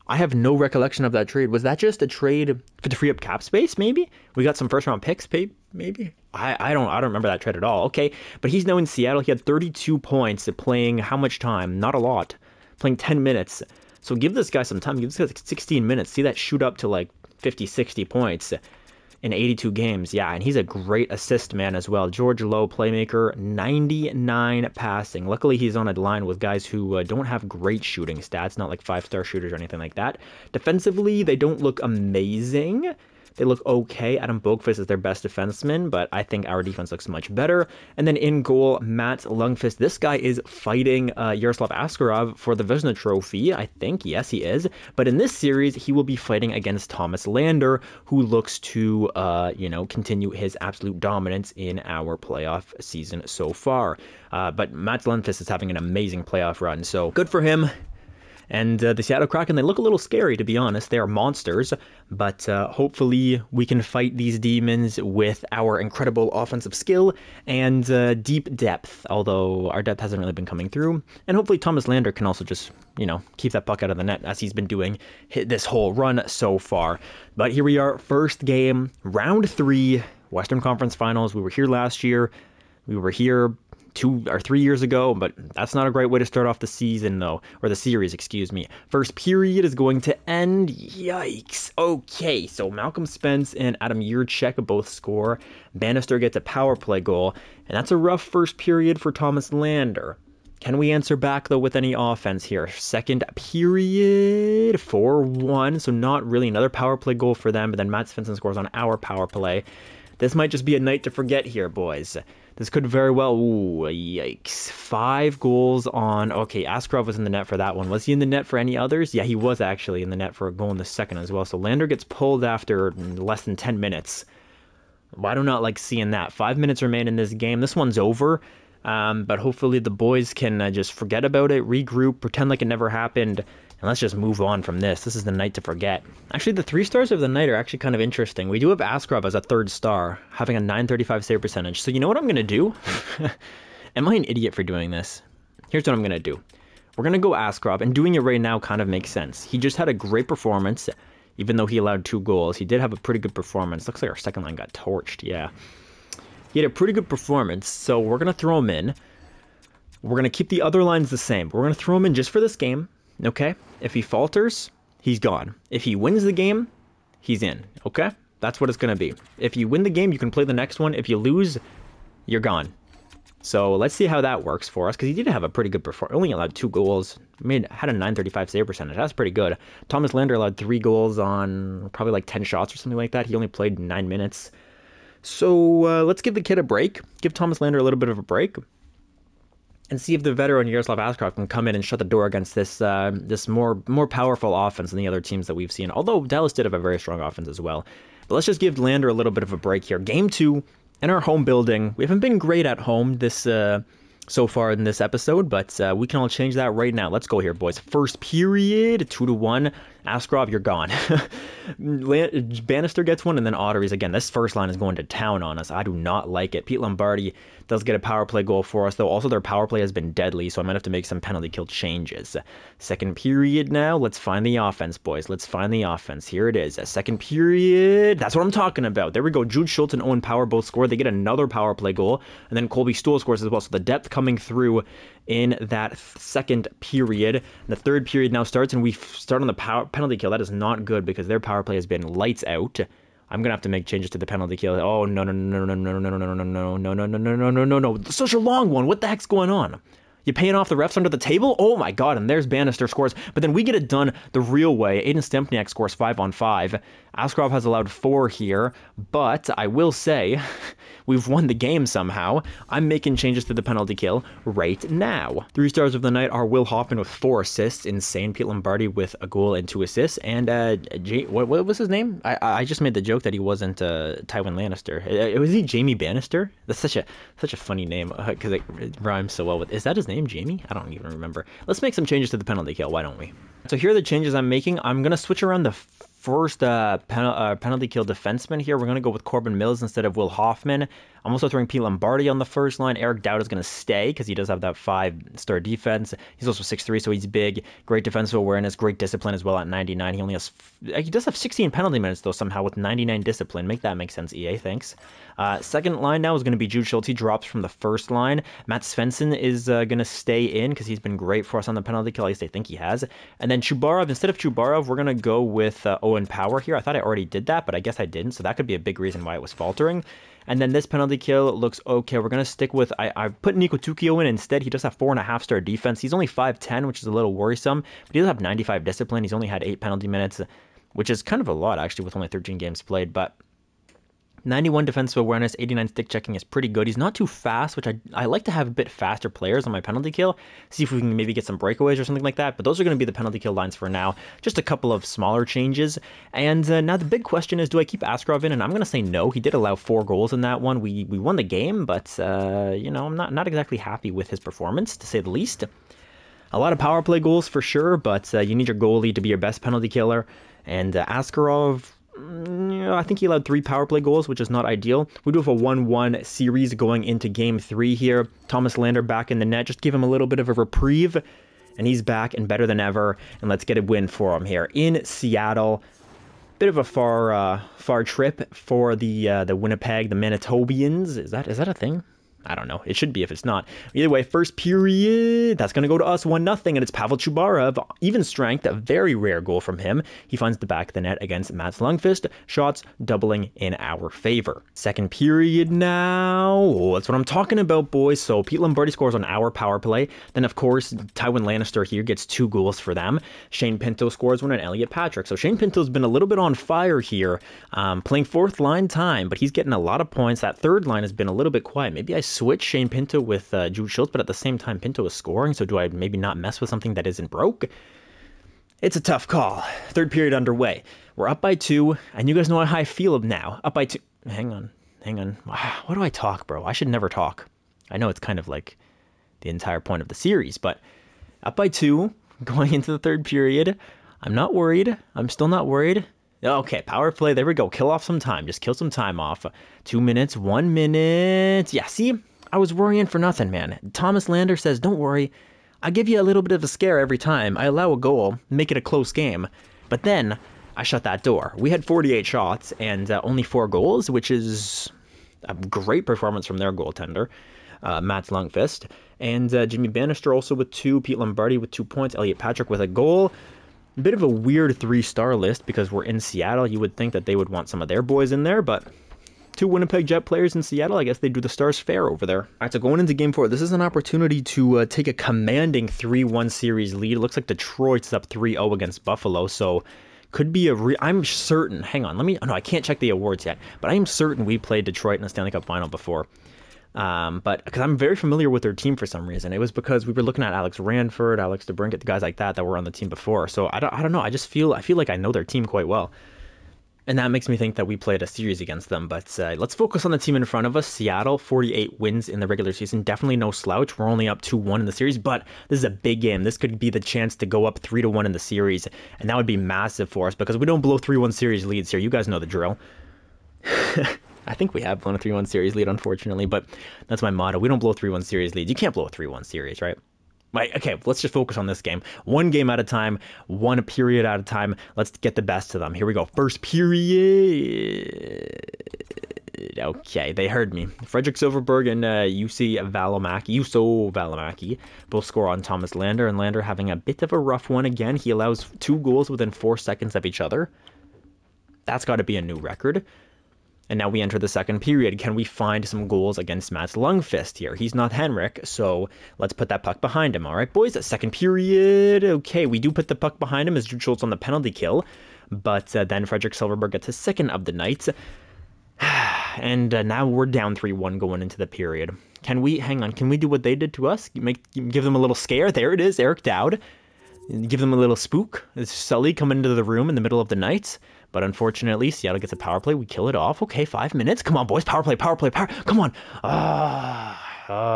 I have no recollection of that trade. Was that just a trade to free up cap space, maybe? We got some first round picks, maybe? I don't remember that trade at all. Okay, but he's now in Seattle. He had 32 points playing how much time? Not a lot. Playing 10 minutes. So give this guy some time. Give this guy 16 minutes. See that shoot up to like 50, 60 points in 82 games. Yeah, and he's a great assist man as well. George Lowe, playmaker, 99 passing. Luckily, he's on a line with guys who don't have great shooting stats, not like 5-star shooters or anything like that. Defensively, they don't look amazing. They look okay. Adam Boqvist is their best defenseman, but I think our defense looks much better. And then in goal, Matt Lundqvist. This guy is fighting Yaroslav Askarov for the Vezina Trophy, I think. Yes, he is. But in this series, he will be fighting against Thomas Lander, who looks to, continue his absolute dominance in our playoff season so far. But Matt Lundqvist is having an amazing playoff run, so good for him. And the Seattle Kraken, they look a little scary, to be honest. They are monsters, but hopefully we can fight these demons with our incredible offensive skill and deep depth, although our depth hasn't really been coming through. And hopefully Thomas Lander can also just, keep that puck out of the net as he's been doing this whole run so far. But here we are, first game, round 3, Western Conference Finals. We were here last year. We were here 2 or 3 years ago, but that's not a great way to start off the season, though, or the series, excuse me. First period is going to end. Yikes. Okay, so Malcolm Spence and Adam Yurchek both score. Bannister gets a power play goal, and that's a rough first period for Thomas Lander. Can we answer back, though, with any offense here? Second period, 4-1, so not really another power play goal for them, but then Matt Svensson scores on our power play. This might just be a night to forget here, boys. This could very well... Ooh, yikes. 5 goals on... Okay, Askarov was in the net for that one. Was he in the net for any others? Yeah, he was actually in the net for a goal in the second as well. So Lander gets pulled after less than 10 minutes. Well, I do not like seeing that. 5 minutes remain in this game. This one's over. But hopefully the boys can just forget about it, regroup, pretend like it never happened, and let's just move on from this. This is the night to forget. Actually, the 3 stars of the night are actually kind of interesting. We do have Askarov as a 3rd star, having a .935 save percentage. So you know what I'm going to do? Am I an idiot for doing this? Here's what I'm going to do. We're going to go Askarov, and doing it right now kind of makes sense. He just had a great performance, even though he allowed 2 goals. He did have a pretty good performance. Looks like our second line got torched, yeah. He had a pretty good performance, so we're going to throw him in. We're going to keep the other lines the same. We're going to throw him in just for this game, okay? If he falters, he's gone. If he wins the game, he's in, okay? That's what it's going to be. If you win the game, you can play the next one. If you lose, you're gone. So let's see how that works for us, because he did have a pretty good performance. Only allowed 2 goals. Had a .935 save percentage. That's pretty good. Thomas Lander allowed 3 goals on probably like 10 shots or something like that. He only played 9 minutes. So let's give the kid a break, give Thomas Lander a little bit of a break, and see if the veteran Yaroslav Askarov can come in and shut the door against this more powerful offense than the other teams that we've seen. Although Dallas did have a very strong offense as well. But let's just give Lander a little bit of a break here. Game 2 in our home building. We haven't been great at home this so far in this episode, but we can all change that right now. Let's go here, boys. First period, 2-1. Askarov, you're gone. Bannister gets one, and then Otteries again. This first line is going to town on us. I do not like it. Pete Lombardi does get a power play goal for us, though. Also, their power play has been deadly, so I might have to make some penalty kill changes. Second period now. Let's find the offense, boys. Let's find the offense. Here it is. Second period. That's what I'm talking about. There we go. Jude Schultz and Owen Power both scored. They get another power play goal, and then Colby Stool scores as well. So the depth coming through in that second period. And the third period now starts, and we start on the penalty kill. That is not good because their power play has been lights out. I'm gonna have to make changes to the penalty kill. Oh no no no no no no no no no no no no no no no no no no! Such a long one. What the heck's going on? You paying off the refs under the table? Oh my god, and there's Bannister scores. But then we get it done the real way. Aiden Stempniak scores 5-on-5. Askarov has allowed 4 here, but I will say, we've won the game somehow. I'm making changes to the penalty kill right now. 3 stars of the night are Will Hoffman with 4 assists. Insane. Pete Lombardi with a goal and 2 assists. And what was his name? I just made the joke that he wasn't Tywin Lannister. Was he Jamie Bannister? That's such a funny name because it rhymes so well with... Is that his name, Jamie? I don't even remember. Let's make some changes to the penalty kill. Why don't we? So here are the changes I'm making. I'm going to switch around the first penalty kill defenseman here. We're going to go with Corbin Mills instead of Will Hoffman. I'm also throwing Pete Lombardi on the first line. Eric Dowd is going to stay because he does have that 5-star defense. He's also 6'3", so he's big. Great defensive awareness, great discipline as well at 99. He does have 16 penalty minutes though somehow with 99 discipline. Make that make sense, EA. Thanks. Second line now is going to be Jude Schultz. He drops from the first line. Matt Svensson is going to stay in because he's been great for us on the penalty kill. At least I think he has. And then Chubarov, instead of Chubarov, we're going to go with Owen Power here. I thought I already did that, but I guess I didn't. So that could be a big reason why it was faltering. And then this penalty kill looks okay. We're going to stick with... I put Nico Tukio in instead. He does have 4.5-star defense. He's only 5'10", which is a little worrisome. But he does have 95 discipline. He's only had 8 penalty minutes, which is kind of a lot, actually, with only 13 games played. But 91 defensive awareness, 89 stick checking is pretty good. He's not too fast, which I like to have a bit faster players on my penalty kill. See if we can maybe get some breakaways or something like that. But those are going to be the penalty kill lines for now. Just a couple of smaller changes. And now the big question is, do I keep Askarov in? And I'm going to say no. He did allow 4 goals in that one. We won the game, but I'm not exactly happy with his performance, to say the least. A lot of power play goals for sure, but you need your goalie to be your best penalty killer. And Askarov... I think he allowed 3 power play goals, which is not ideal. We do have a 1-1 series going into game 3 here. Thomas Lander back in the net. Just give him a little bit of a reprieve, and he's back and better than ever. And let's get a win for him here in Seattle. Bit of a far trip for the Winnipeg, the Manitobians. Is that a thing? I don't know. It should be if it's not. Either way, first period, that's going to go to us 1-0, and it's Pavel Chubarov. Even strength, a very rare goal from him. He finds the back of the net against Mats Lundqvist. Shots doubling in our favor. Second period now. Oh, that's what I'm talking about, boys. So Pete Lombardi scores on our power play. Then, of course, Tywin Lannister here gets 2 goals for them. Shane Pinto scores one, and Elliot Patrick. So Shane Pinto's been a little bit on fire here, playing fourth line time, but he's getting a lot of points. That third line has been a little bit quiet. Maybe I switch Shane Pinto with Jude Schultz, but at the same time, Pinto is scoring, so do I maybe not mess with something that isn't broke? It's a tough call. Third period underway. We're up by 2, and you guys know how I feel now. Up by 2. Hang on. Wow, what do I talk, bro? I should never talk. I know it's kind of like the entire point of the series, but up by 2, going into the third period. I'm not worried. I'm still not worried. Okay, power play. There we go. Kill off some time. Just kill some time off. 2 minutes, 1 minute. Yeah, see? I was worrying for nothing, man. Thomas Lander says, don't worry. I give you a little bit of a scare every time. I allow a goal, make it a close game. But then I shut that door. We had 48 shots and only 4 goals, which is a great performance from their goaltender, Mats Lundqvist. And Jimmy Bannister also with 2. Pete Lombardi with 2 points. Elliot Patrick with a goal. A bit of a weird 3-star list because we're in Seattle. You would think that they would want some of their boys in there, but 2 Winnipeg Jet players in Seattle. I guess they do the Stars fair over there. All right, so going into Game 4, this is an opportunity to take a commanding 3-1 series lead. It looks like Detroit's up 3-0 against Buffalo, so could be I'm certain. Hang on, no, I can't check the awards yet, but I am certain we played Detroit in the Stanley Cup final before. But because I'm very familiar with their team for some reason. It was because we were looking at Alex Ranford, Alex DeBrincat, the guys like that were on the team before. So I don't know. I feel like I know their team quite well. And that makes me think that we played a series against them. But let's focus on the team in front of us. Seattle, 48 wins in the regular season. Definitely no slouch. We're only up 2-1 in the series, but this is a big game. This could be the chance to go up 3-1 in the series. And that would be massive for us because we don't blow 3-1 series leads here. You guys know the drill. I think we have blown a 3-1 series lead, unfortunately, but that's my motto. We don't blow 3-1 series leads. You can't blow a 3-1 series, right? Right, okay, let's just focus on this game. One game at a time, one period at a time. Let's get the best of them. Here we go. First period. Okay, they heard me. Frederick Silverberg and Juuso Valimaki both score on Thomas Lander, and Lander having a bit of a rough one again. He allows 2 goals within 4 seconds of each other. That's got to be a new record. And now we enter the second period. Can we find some goals against Mats Lundqvist here? He's not Henrik, so let's put that puck behind him. All right, boys, second period. Okay, we do put the puck behind him as Jude Schultz on the penalty kill. But then Frederick Silverberg gets his second of the night. And now we're down 3-1 going into the period. Can we do what they did to us? Give them a little scare? There it is, Eric Dowd. Give them a little spook. It's Sully coming into the room in the middle of the night. But unfortunately, Seattle gets a power play. We kill it off. Okay, 5 minutes. Come on, boys. Power play. Come on.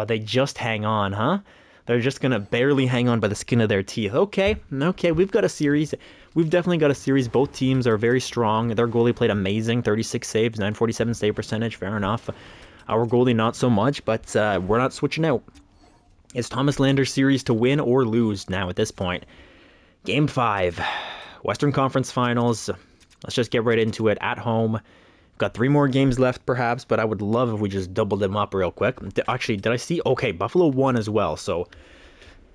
They just hang on, huh? They're just going to barely hang on by the skin of their teeth. Okay, we've got a series. We've definitely got a series. Both teams are very strong. Their goalie played amazing. 36 saves, 947 save percentage. Fair enough. Our goalie, not so much, but we're not switching out. It's Thomas Lander's series to win or lose now at this point. Game 5. Western Conference Finals. Let's just get right into it at home. We've got 3 more games left, perhaps, but I would love if we just doubled them up real quick. Actually, did I see? Okay, Buffalo won as well, so...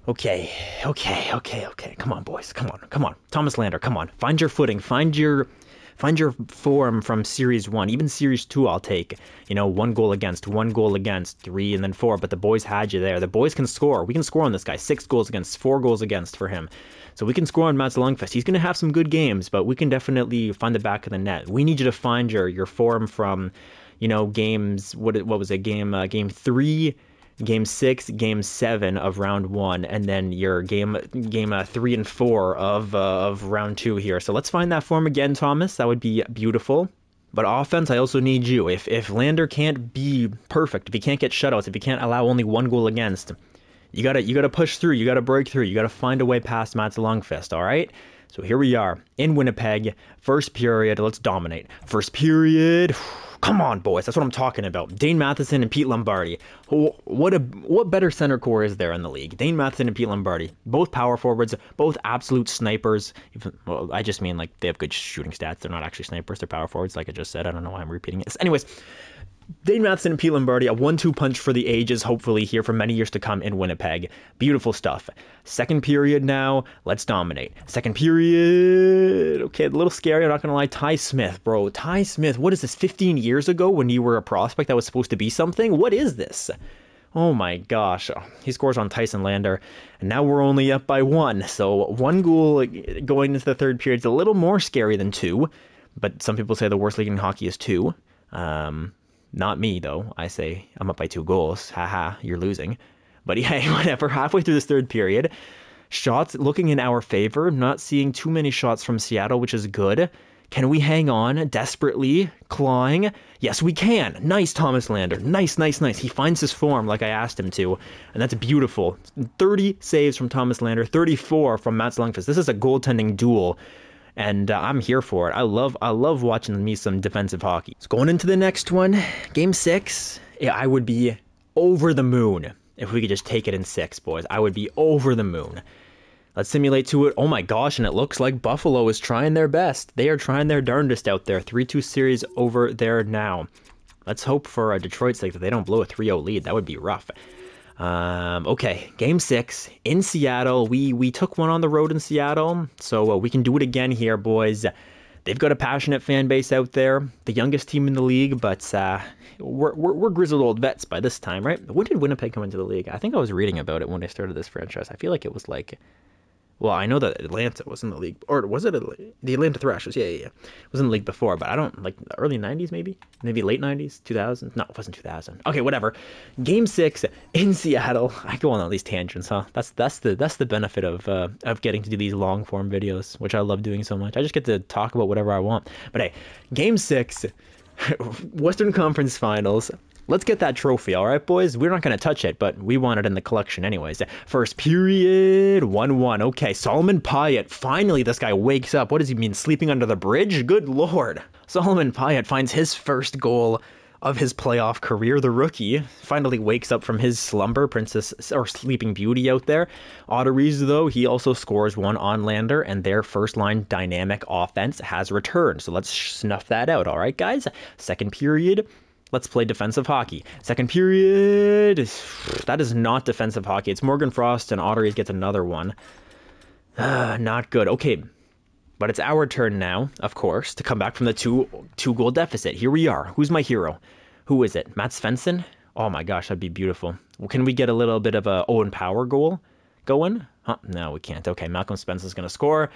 Okay. Come on, boys. Come on. Thomas Lander, come on. Find your footing. Find your form from Series 1. Even Series 2 I'll take. 1 goal against, 3, and then 4. But the boys had you there. The boys can score. We can score on this guy. 6 goals against, 4 goals against for him. So we can score on Mats Lundqvist. He's going to have some good games, but we can definitely find the back of the net. We need you to find your form from, games, what was it, game 3, game 6, game 7 of round 1, and then your game 3 and 4 of round 2 here. So let's find that form again, Thomas. That would be beautiful. But offense, I also need you. If Lander can't be perfect, if he can't get shutouts, if he can't allow only 1 goal against, you gotta push through, you gotta break through, you gotta find a way past Mats Lundqvist, all right? So here we are in Winnipeg, first period. Let's dominate. First period. Come on, boys. That's what I'm talking about. Dane Matheson and Pete Lombardi. What better center core is there in the league? Dane Matheson and Pete Lombardi. Both power forwards, both absolute snipers. Well, I just mean like they have good shooting stats. They're not actually snipers. They're power forwards, like I just said. I don't know why I'm repeating it. Anyways, Dane Matheson and Pete Lombardi, a 1-2 punch for the ages, hopefully here for many years to come in Winnipeg. Beautiful stuff. Second period now, let's dominate. Second period, okay, a little scary, I'm not going to lie. Ty Smith, bro. Ty Smith, what is this, 15 years ago when you were a prospect that was supposed to be something? What is this? Oh my gosh. He scores on Tyson Lander, and now we're only up by 1. So 1 goal going into the third period is a little more scary than 2, but some people say the worst league in hockey is 2. Not me, though. I say I'm up by 2 goals. Haha, you're losing. But yeah, whatever. Halfway through this third period, shots looking in our favor. Not seeing too many shots from Seattle, which is good. Can we hang on desperately, clawing? Yes, we can. Nice, Thomas Lander. Nice, nice, nice. He finds his form like I asked him to, and that's beautiful. 30 saves from Thomas Lander, 34 from Mats Lundqvist. This is a goaltending duel. And I'm here for it. I love watching me some defensive hockey. So going into the next one, Game 6, yeah, I would be over the moon if we could just take it in 6, boys. I would be over the moon. Let's simulate to it. Oh my gosh, and it looks like Buffalo is trying their best. They are trying their darndest out there. 3-2 series over there now. Let's hope for Detroit's sake that they don't blow a 3-0 lead. That would be rough. Okay, Game 6 in Seattle. We took one on the road in Seattle, so we can do it again here, boys. They've got a passionate fan base out there, the youngest team in the league, but we're grizzled old vets by this time, right? When did Winnipeg come into the league? I think I was reading about it when I started this franchise. I feel like it was like... Well, I know that Atlanta was in the league, or was it the Atlanta Thrashers? Yeah. It was in the league before, but I don't, like, the early 90s maybe late 90s, 2000. No, it wasn't 2000. Okay, whatever. Game 6 in Seattle. I go on all these tangents, huh? That's the benefit of getting to do these long form videos, which I love doing so much. I just get to talk about whatever I want. But hey, Game 6, Western Conference Finals. Let's get that trophy, all right, boys? We're not going to touch it, but we want it in the collection anyways. First period, 1-1. Okay, Solomon Pyatt. Finally, this guy wakes up. What does he mean, sleeping under the bridge? Good lord. Solomon Pyatt finds his first goal of his playoff career. The rookie finally wakes up from his slumber, princess or sleeping beauty out there. Otteries, though, he also scores one on Lander, and their first-line dynamic offense has returned. So let's snuff that out, all right, guys? Second period. Let's play defensive hockey. Second period, that is not defensive hockey. It's Morgan Frost, and Otteries gets another one. Not good. Okay, but it's our turn now, of course, to come back from the two-goal deficit. Here we are. Who's my hero? Who is it? Matt Svensson? Oh my gosh, that'd be beautiful. Well, can we get a little bit of a Owen Power goal going? Huh? No, we can't. Okay, Malcolm Spence's going to score,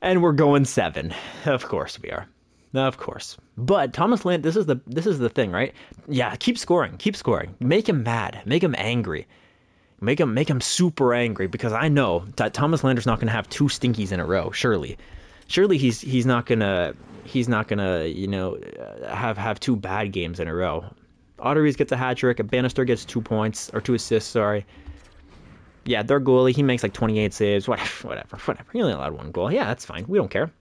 and we're going 7. Of course we are. Of course. But Thomas Land, this is the thing, right? Yeah, keep scoring. Make him mad. Make him angry. Make him super angry, because I know that Thomas Lander's not going to have 2 stinkies in a row, surely. Surely he's not going to have 2 bad games in a row. Otteries gets a hat trick, Bannister gets 2 points or 2 assists, sorry. Yeah, their goalie, he makes like 28 saves, whatever. He only allowed 1 goal. Yeah, that's fine. We don't care.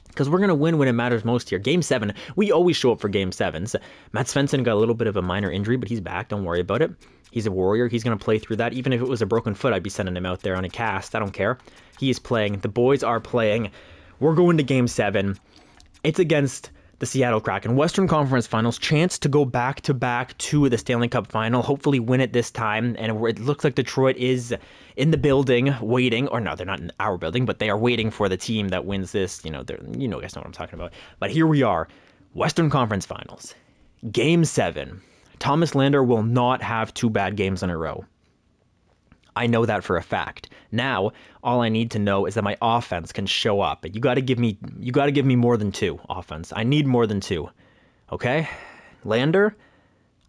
Because we're going to win when it matters most here. Game 7, we always show up for Game 7s. Matt Svensson got a little bit of a minor injury, but he's back. Don't worry about it. He's a warrior. He's going to play through that. Even if it was a broken foot, I'd be sending him out there on a cast. I don't care. He is playing. The boys are playing. We're going to Game 7. It's against the Seattle Kraken. Western Conference Finals. Chance to go back-to-back to the Stanley Cup Final. Hopefully win it this time. And it looks like Detroit is in the building waiting. Or no, they're not in our building, but they are waiting for the team that wins this. You guys know what I'm talking about. But here we are. Western Conference Finals. Game 7. Thomas Lander will not have 2 bad games in a row. I know that for a fact. Now, all I need to know is that my offense can show up. You got to give me more than 2 offense. I need more than 2. Okay? Lander,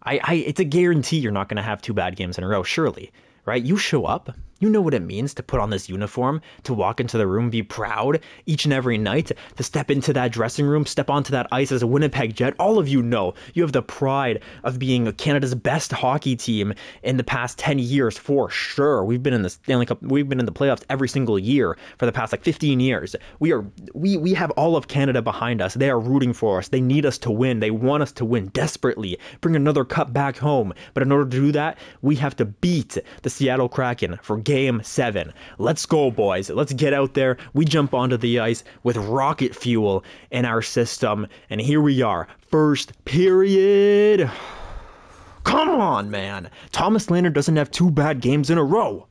it's a guarantee you're not going to have 2 bad games in a row, surely. Right? You show up. You know what it means to put on this uniform, to walk into the room, be proud each and every night, to step into that dressing room, step onto that ice as a Winnipeg Jet. All of you know you have the pride of being Canada's best hockey team in the past 10 years for sure. We've been in the Stanley Cup, we've been in the playoffs every single year for the past 15 years. We have all of Canada behind us. They are rooting for us. They need us to win. They want us to win desperately. Bring another cup back home. But in order to do that, we have to beat the Seattle Kraken for Game Game 7. Let's go, boys. Let's get out there. We jump onto the ice with rocket fuel in our system. And here we are. First period. Come on, man. Thomas Lander doesn't have 2 bad games in a row.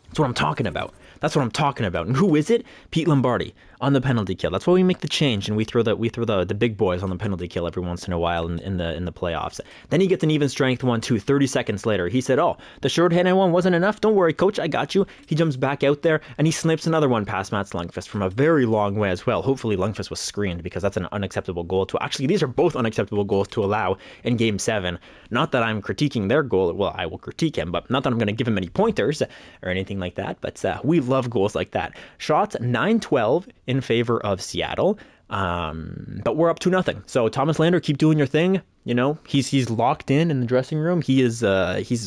That's what I'm talking about. That's what I'm talking about. And who is it? Pete Lombardi on the penalty kill. That's why we make the change, and we throw the big boys on the penalty kill every once in a while in the playoffs. Then he gets an even strength 1-2. 30 seconds later, he said, "Oh, the shorthanded one wasn't enough. Don't worry, coach, I got you." He jumps back out there and he snipes another one past Mats Lundqvist from a very long way as well. Hopefully Lundqvist was screened, because that's an unacceptable goal to. Actually, these are both unacceptable goals to allow in Game 7. Not that I'm critiquing their goal. Well, I will critique him, but not that I'm going to give him any pointers or anything like that. But we love goals like that. Shots 9-12 in favor of Seattle, but we're up 2-0. So Thomas Lander, keep doing your thing. You know, he's locked in the dressing room. He's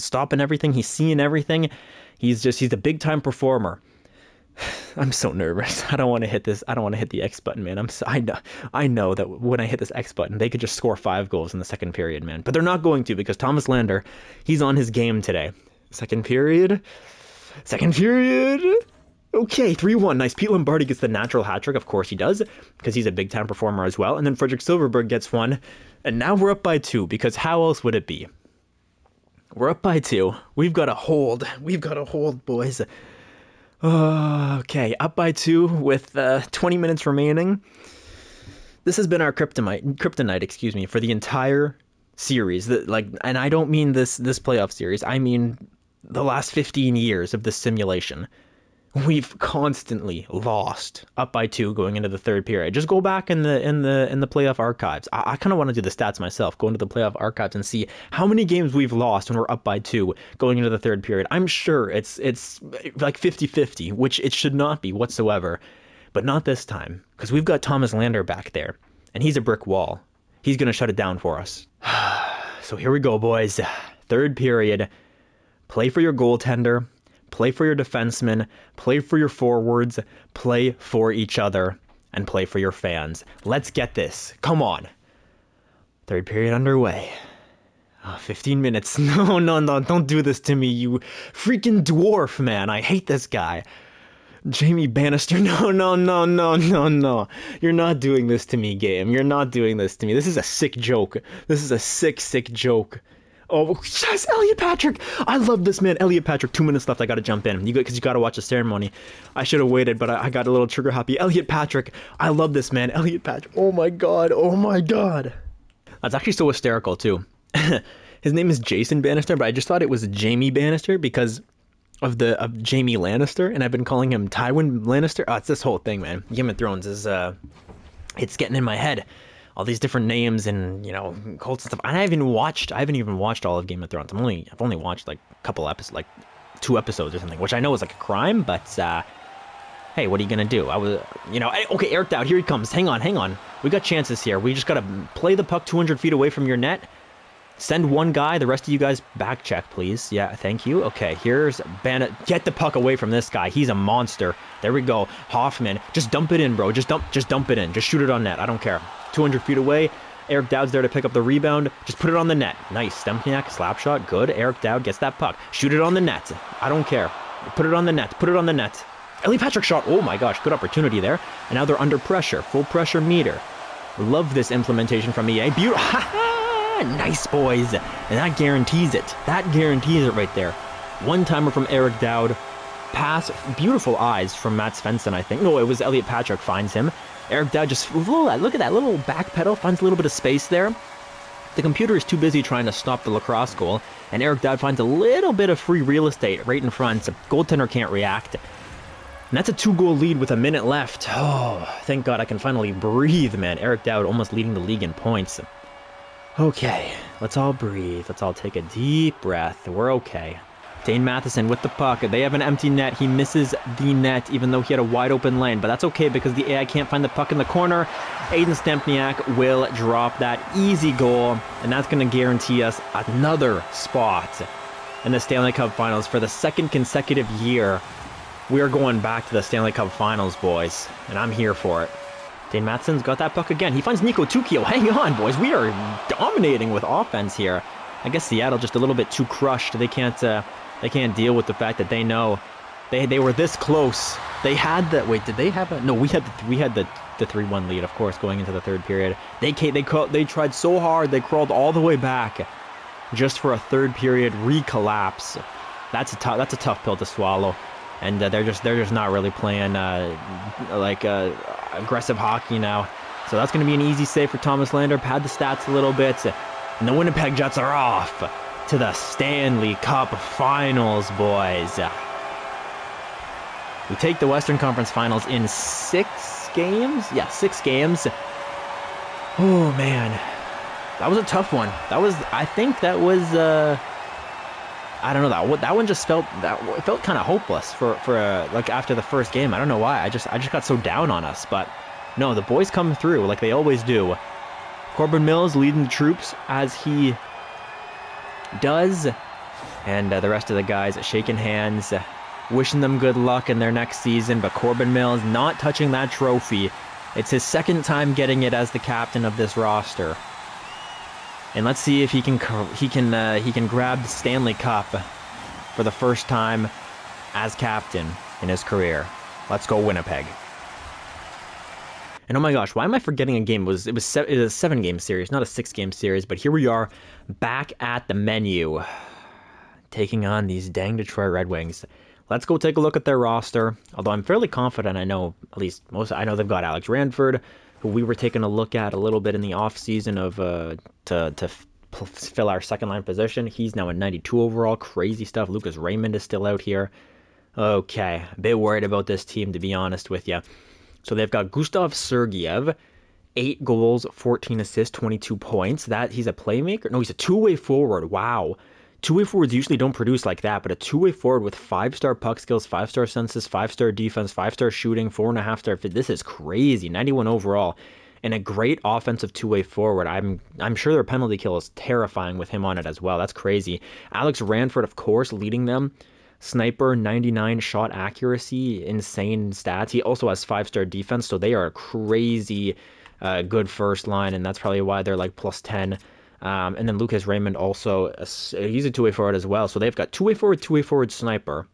stopping everything. He's seeing everything. He's a big time performer. I'm so nervous. I don't want to hit this. I don't want to hit the X button, man. I know that when I hit this X button, they could just score 5 goals in the second period, man. But they're not going to, because Thomas Lander, he's on his game today. Second period. Okay, 3-1. Nice. Pete Lombardi gets the natural hat trick. Of course he does, because he's a big time performer as well. And then Frederick Silverberg gets one. And now we're up by 2, because how else would it be? We're up by 2. We've got to hold. Boys. Okay, up by 2 with 20 minutes remaining. This has been our kryptonite, for the entire series. And I don't mean this playoff series. I mean the last 15 years of this simulation. We've constantly lost up by 2 going into the third period. Just go back in the playoff archives. I kind of want to do the stats myself. Go into the playoff archives and see how many games we've lost when we're up by 2 going into the third period. I'm sure it's like 50-50, which it should not be whatsoever. But not this time, because we've got Thomas Lander back there, and he's a brick wall. He's going to shut it down for us. So here we go, boys. Third period. Play for your goaltender. Play for your defensemen, play for your forwards, play for each other, and play for your fans. Let's get this. Come on. Third period underway. 15 minutes. No, don't do this to me, you freaking dwarf, man. I hate this guy. Jamie Bannister, no. You're not doing this to me, game. You're not doing this to me. This is a sick joke. This is a sick joke. Oh, yes, Elliot Patrick. I love this, man. Elliot Patrick, 2 minutes left. I got to jump in because you got to watch the ceremony. I should have waited, but I got a little trigger happy. Elliot Patrick. I love this, man. Elliot Patrick. Oh, my God. That's actually so hysterical, too. His name is Jason Bannister, but I just thought it was Jamie Bannister because of Jamie Lannister, and I've been calling him Tywin Lannister. Oh, it's this whole thing, man. Game of Thrones is, it's getting in my head. All these different names and, cults and stuff. I haven't even watched all of Game of Thrones. I've only watched like a couple episodes, like 2 episodes or something, which I know is like a crime, but hey, what are you gonna do? Okay, Eric Dowd, here he comes. Hang on. We got chances here. We just gotta play the puck 200 feet away from your net. Send one guy, the rest of you guys back check, please. Yeah, thank you. Okay, here's Bennett. Get the puck away from this guy. He's a monster. There we go. Hoffman, just dump it in, bro. Just dump it in. Just shoot it on net. I don't care. 200 feet away. Eric Dowd's there to pick up the rebound. Just put it on the net. Nice. Stempniak, slap shot. Good. Eric Dowd gets that puck. Shoot it on the net. I don't care. Put it on the net. Ellie Patrick shot. Oh my gosh. Good opportunity there. And now they're under pressure. Full pressure meter. Love this implementation from EA. Nice, boys. And that guarantees it. Right there. One-timer from Eric Dowd. Pass. Beautiful eyes from Matt Svensson, I think. No, it was Elliot Patrick finds him. Eric Dowd just, look at that little back pedal, finds a little bit of space there. The computer is too busy trying to stop the lacrosse goal, and Eric Dowd finds a little bit of free real estate right in front. So goaltender can't react. And that's a 2-goal lead with a minute left. Oh, thank God I can finally breathe, man. Eric Dowd almost leading the league in points. Okay, let's all breathe. Let's all take a deep breath. We're okay. Dane Matheson with the puck. They have an empty net. He misses the net, even though he had a wide open lane. But that's okay because the AI can't find the puck in the corner. Aiden Stempniak will drop that easy goal, and that's going to guarantee us another spot in the Stanley Cup Finals for the second consecutive year. We are going back to the Stanley Cup Finals, boys, and I'm here for it. Dane Matheson's got that puck again. He finds Nico Tukio. Hang on, boys. We are dominating with offense here. I guess Seattle just a little bit too crushed. They can't They can't deal with the fact that they know they were this close. They had the wait. Did they have a no? We had the 3-1 lead, of course, going into the third period. They tried so hard. They crawled all the way back just for a third period recollapse. That's a tough pill to swallow. And they're just not really playing aggressive hockey now. So that's going to be an easy save for Thomas Lander. Pad the stats a little bit. And the Winnipeg Jets are off to the Stanley Cup Finals, boys. We take the Western Conference Finals in 6 games? Yeah, 6 games. Oh, man. That was a tough one. I think that was... I don't know, that one just felt kind of hopeless for like after the first game. I don't know why. I just got so down on us, but no, the boys come through like they always do. Corbin Mills leading the troops as he does, and the rest of the guys shaking hands, wishing them good luck in their next season. But Corbin Mills not touching that trophy. It's his second time getting it as the captain of this roster. And let's see if he can grab the Stanley Cup for the first time as captain in his career. Let's go Winnipeg. And oh my gosh, why am I forgetting a game? It was a 7-game series, not a 6-game series. But here we are, back at the menu, taking on these dang Detroit Red Wings. Let's go take a look at their roster. Although I'm fairly confident, I know they've got Alex Ranford, who we were taking a look at a little bit in the offseason to fill our second line position. He's now a 92 overall. Crazy stuff. Lucas Raymond is still out here. Okay, a bit worried about this team, to be honest with you. So they've got Gustav Sergeyev, 8 goals, 14 assists, 22 points. He's a playmaker? No, he's a two-way forward. Wow. Two-way forwards usually don't produce like that, but a two-way forward with 5-star puck skills, 5-star census, 5-star defense, 5-star shooting, 4.5-star fit. This is crazy. 91 overall, and a great offensive two-way forward. I'm sure their penalty kill is terrifying with him on it as well. That's crazy. Alex Ranford, of course, leading them. Sniper, 99 shot accuracy, insane stats. He also has 5-star defense, so they are a crazy good first line, and that's probably why they're like plus 10. And then Lucas Raymond also, he's a two-way forward as well. So they've got two-way forward, sniper.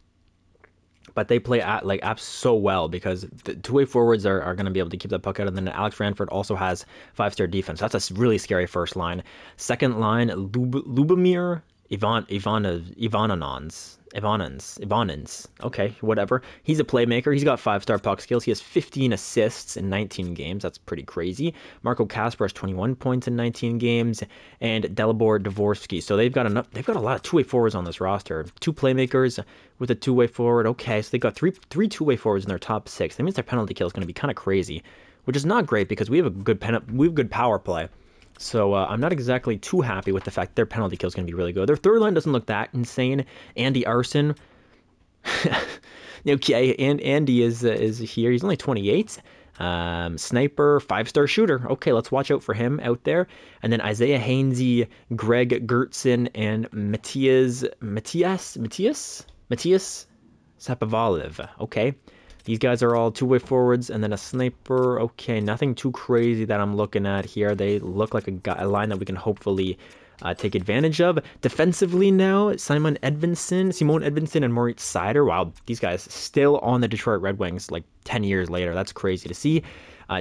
But they play apps so well because the two-way forwards are going to be able to keep that puck out. And then Alex Ranford also has 5-star defense. That's a really scary first line. Second line, Lubomir Ivanins. Okay, whatever. He's a playmaker. He's got 5-star puck skills. He has 15 assists in 19 games. That's pretty crazy. Marco Kasper has 21 points in 19 games, and Dalibor Dvorsky. So they've got a lot of two-way forwards on this roster. 2 playmakers with a two-way forward. Okay, so they've got three two-way forwards in their top 6. That means their penalty kill is going to be kind of crazy, which is not great because we have good power play. So I'm not exactly too happy with the fact their penalty kill is going to be really good. Their third line doesn't look that insane. Andy Arson, okay, and Andy is here. He's only 28. Sniper, 5-star shooter. Okay, let's watch out for him out there. And then Isaiah Hainsey, Greg Gertson, and Matthias Sapovalev. Okay. These guys are all two-way forwards, and then a sniper. Okay, nothing too crazy that I'm looking at here. They look like a line that we can hopefully take advantage of. Defensively now, Simon Edvinsson, and Moritz Seider. Wow, these guys still on the Detroit Red Wings like 10 years later. That's crazy to see.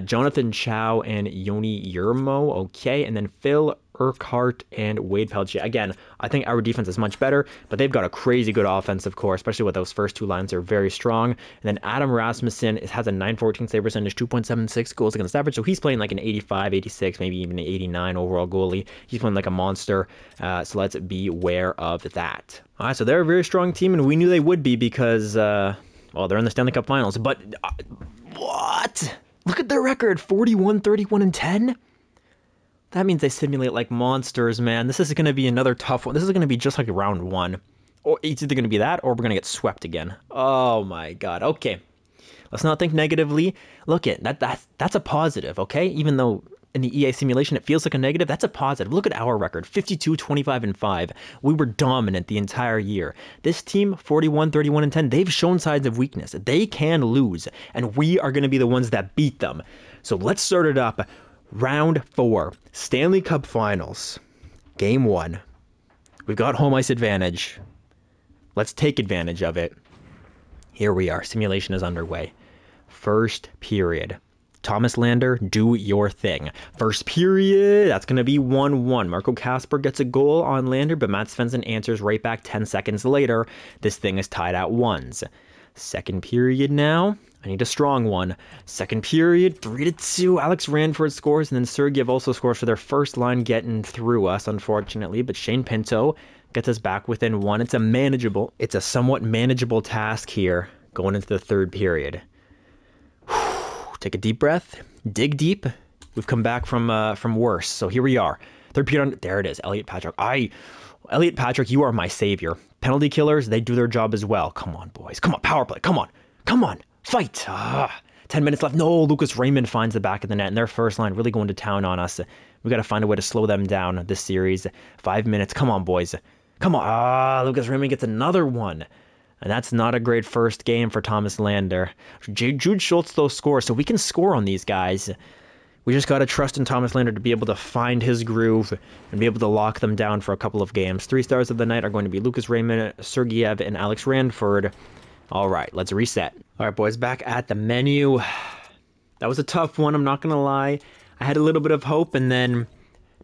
Jonathan Chow and Yoni Yermo. Okay, and then Phil Urquhart and Wade Peltier. Again, I think our defense is much better, but they've got a crazy good offensive core, especially with those first 2 lines. They're very strong. And then Adam Rasmussen has a 914 save percentage, 2.76 goals against average. So he's playing like an 85, 86, maybe even an 89 overall goalie. He's playing like a monster. So let's be aware of that. All right, so they're a very strong team, and we knew they would be because, well, they're in the Stanley Cup Finals. But what? Look at their record, 41, 31, and 10. That means they simulate like monsters, man. This is going to be another tough one. This is going to be just like round 1. Or it's either going to be that or we're going to get swept again. Oh my God. Okay. Let's not think negatively. Look at that's a positive, okay? Even though in the EA simulation it feels like a negative, that's a positive. Look at our record, 52, 25, and 5. We were dominant the entire year. This team, 41, 31, and 10, they've shown signs of weakness. They can lose, and we are going to be the ones that beat them. So let's start it up. Round 4, Stanley Cup Finals, Game 1. We've got home ice advantage. Let's take advantage of it. Here we are. Simulation is underway. First period. Thomas Lander, do your thing. First period, that's going to be 1-1. Marco Kasper gets a goal on Lander, but Matt Svensson answers right back 10 seconds later. This thing is tied at 1s. Second period now. I need a strong one. Second period, 3-2. Alex Ranford scores, and then Sergeyev also scores for their first line getting through us, unfortunately. But Shane Pinto gets us back within 1. It's a somewhat manageable task here going into the third period. Take a deep breath, dig deep. We've come back from worse. So here we are. Third period, there it is. Elliot Patrick, you are my savior. Penalty killers, they do their job as well. Come on, boys. Come on, power play. Come on. Fight. 10 minutes left. No, Lucas Raymond finds the back of the net, and their first line really going to town on us. We got to find a way to slow them down this series. 5 minutes. Come on, boys. Come on. Lucas Raymond gets another one. And that's not a great first game for Thomas Lander. Jude Schultz, though, scores, so we can score on these guys. We just got to trust in Thomas Lander to be able to find his groove and be able to lock them down for a couple of games. 3 stars of the night are going to be Lucas Raymond, Sergeyev, and Alex Ranford. All right, let's reset. All right, boys, back at the menu. That was a tough one, I'm not going to lie. I had a little bit of hope, and then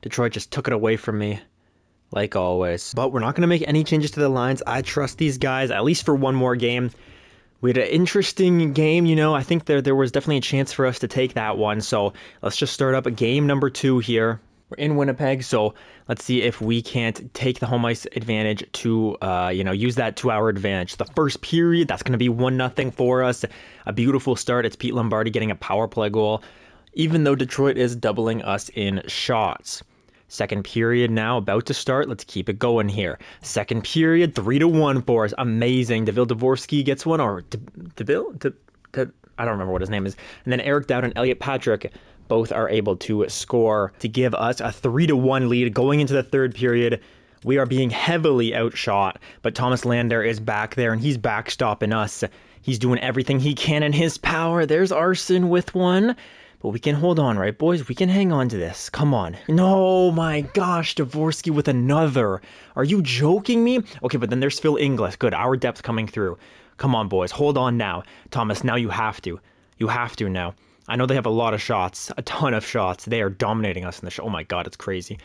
Detroit just took it away from me. Like always. But we're not going to make any changes to the lines. I trust these guys, at least for one more game. We had an interesting game, you know. I think there was definitely a chance for us to take that one. So let's just start up game number 2 here. We're in Winnipeg, so let's see if we can't take the home ice advantage to, use that 2-hour advantage. The first period, that's going to be 1-0 for us. A beautiful start. It's Pete Lombardi getting a power play goal, even though Detroit is doubling us in shots. Second period now, about to start. Let's keep it going here. Second period, 3-1 for us. Amazing. Deville Dvorsky gets one, or Deville? I don't remember what his name is. And then Eric Dowd and Elliot Patrick both are able to score to give us a 3-1 lead going into the third period. We are being heavily outshot, but Thomas Lander is back there, and he's backstopping us. He's doing everything he can in his power. There's Arson with one. But we can hold on, right, boys? We can hang on to this. Come on. No, my gosh, Dvorsky with another. Are you joking me? Okay, but then there's Phil Inglis. Good, our depth coming through. Come on, boys. Hold on now. Thomas, now you have to. You have to now. I know they have a lot of shots, a ton of shots. They are dominating us in the show. Oh, my God, it's crazy.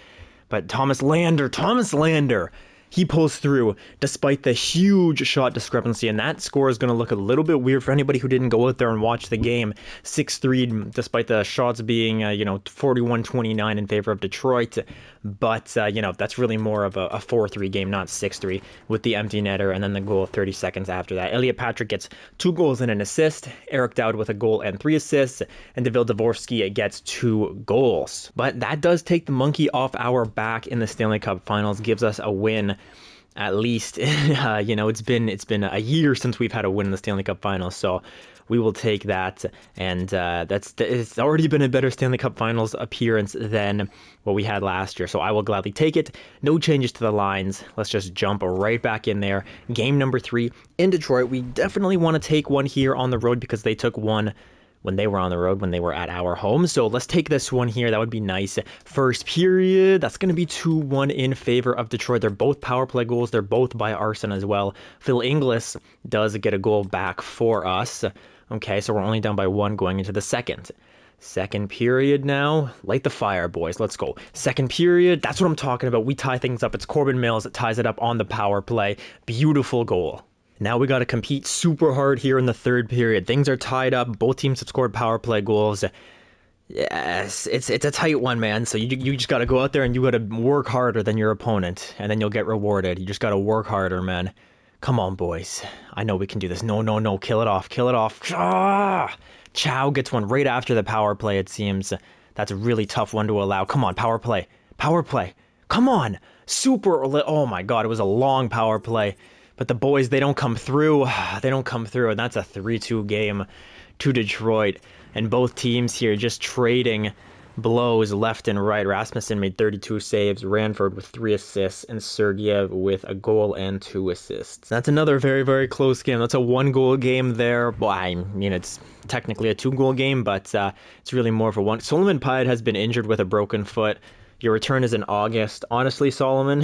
But Thomas Lander, he pulls through despite the huge shot discrepancy, and that score is going to look a little bit weird for anybody who didn't go out there and watch the game. 6-3, despite the shots being, 41-29 in favor of Detroit. But, that's really more of a 4-3 game, not 6-3, with the empty netter and then the goal 30 seconds after that. Elliot Patrick gets 2 goals and an assist. Eric Dowd with a goal and 3 assists. And Deville Dvorsky gets 2 goals. But that does take the monkey off our back in the Stanley Cup Finals, gives us a win. At least, it's been a year since we've had a win in the Stanley Cup Finals, so we will take that. And it's already been a better Stanley Cup Finals appearance than what we had last year, so I will gladly take it. No changes to the lines. Let's just jump right back in there. Game number 3 in Detroit. We definitely want to take one here on the road because they took one when they were on the road, when they were at our home. So let's take this one here. That would be nice. First period, that's going to be 2-1 in favor of Detroit. They're both power play goals. They're both by Arson as well. Phil Inglis does get a goal back for us. Okay, so we're only down by 1 going into the second. Second period now. Light the fire, boys. Let's go. Second period, that's what I'm talking about. We tie things up. It's Corbin Mills that ties it up on the power play. Beautiful goal. Now we got to compete super hard here in the third period. Things are tied up. Both teams have scored power play goals. Yes, it's a tight one, man. So you just got to go out there and you got to work harder than your opponent, and then you'll get rewarded. You just got to work harder, man. Come on, boys. I know we can do this. No. Kill it off. Chow gets one right after the power play, it seems. That's a really tough one to allow. Come on, power play. Come on. Oh, my God. It was a long power play. But the boys, they don't come through. And that's a 3-2 game to Detroit. And both teams here just trading blows left and right. Rasmussen made 32 saves, Ranford with 3 assists, and Sergeyev with a goal and 2 assists. That's another very, very close game. That's a 1-goal game there. Well, I mean, it's technically a 2-goal game, but it's really more of a 1. Solomon Pyatt has been injured with a broken foot. Your return is in August. Honestly, Solomon,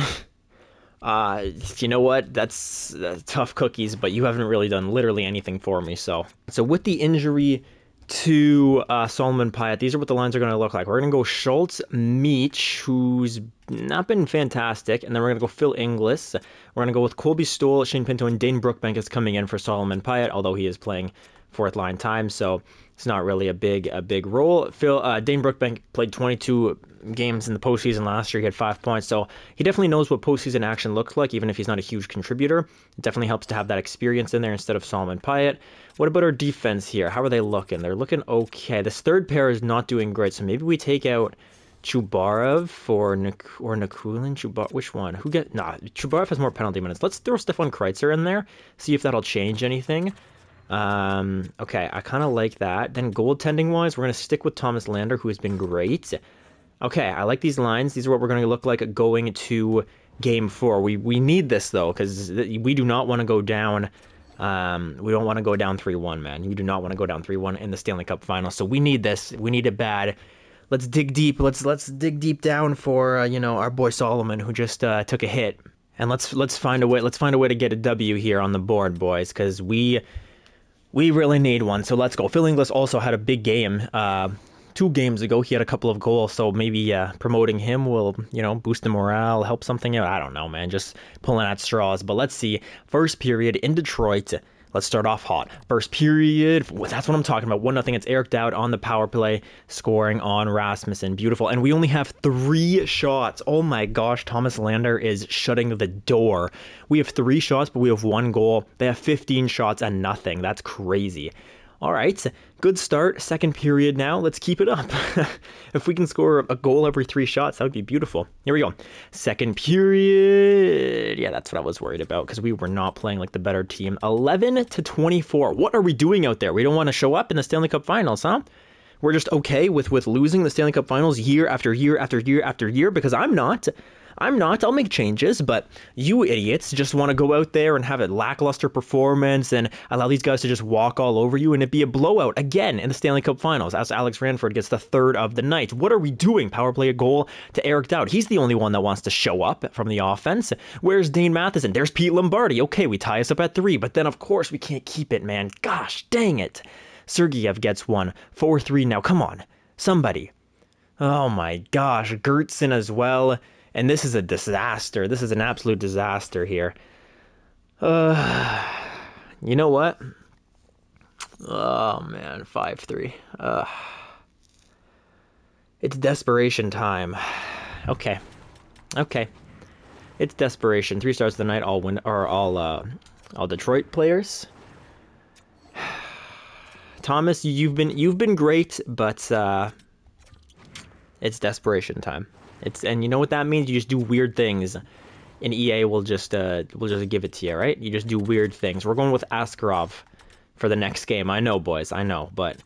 You know what? That's tough cookies, but you haven't really done literally anything for me. So with the injury to Solomon Pyatt, these are what the lines are going to look like. We're going to go Schultz, Meach, who's not been fantastic, and then we're going to go Phil Inglis. We're going to go with Colby Stoll, Shane Pinto, and Dane Brookbank is coming in for Solomon Pyatt, although he is playing fourth line time, so it's not really a big role. Dane Brookbank played 22 games in the postseason last year. He had 5 points, so he definitely knows what postseason action looks like, even if he's not a huge contributor. It definitely helps to have that experience in there instead of Solomon Pyatt. What about our defense here? How are they looking? They're looking okay. This third pair is not doing great, so maybe we take out Chubarov or Nakulin. Which one? Chubarov has more penalty minutes. Let's throw Stefan Kreitzer in there, see if that'll change anything. Okay, I kind of like that. Then goaltending-wise, we're going to stick with Thomas Lander, who has been great. Okay, I like these lines. These are what we're going to look like going to Game 4. We need this, though, because we do not want to go down. We don't want to go down 3-1, man. You do not want to go down 3-1 in the Stanley Cup Finals. So we need this. We need it bad. Let's dig deep. Let's dig deep down for our boy Solomon, who just took a hit. And let's find a way. Let's find a way to get a W here on the board, boys, because we really need one, so let's go. Phil Inglis also had a big game 2 games ago. He had a couple of goals, so maybe promoting him will, boost the morale, help something out. I don't know, man. Just pulling at straws. But let's see. First period in Detroit. Let's start off hot. First period, that's what I'm talking about. 1-0. It's Eric Dowd on the power play, scoring on Rasmussen. Beautiful. And we only have 3 shots. Oh my gosh, Thomas Lander is shutting the door. We have 3 shots, but we have 1 goal. They have 15 shots and nothing. That's crazy. All right, good start. Second period now. Let's keep it up. If we can score a goal every 3 shots, that would be beautiful. Here we go. Second period. Yeah, that's what I was worried about because we were not playing like the better team. 11-24. What are we doing out there? We don't want to show up in the Stanley Cup Finals, huh? We're just okay with losing the Stanley Cup Finals year after year after year after year because I'm not. I'll make changes, but you idiots just want to go out there and have a lackluster performance and allow these guys to just walk all over you and it be a blowout again in the Stanley Cup Finals as Alex Ranford gets the 3rd of the night. What are we doing? Power play a goal to Eric Dowd. He's the only one that wants to show up from the offense. Where's Dane Matheson? There's Pete Lombardi. Okay, we tie us up at 3, but then of course we can't keep it, man. Gosh, dang it. Sergeyev gets one. 4-3 now. Come on, somebody. Oh my gosh, Gertson as well. And this is a disaster. This is an absolute disaster here. You know what? Oh, man. 5-3. It's desperation time. Okay. It's desperation. 3 stars of the night. All Detroit players. Thomas, you've been great, but it's desperation time. And you know what that means? You just do weird things, and EA will just give it to you, right? You just do weird things. We're going with Askarov for the next game. I know, boys, I know, but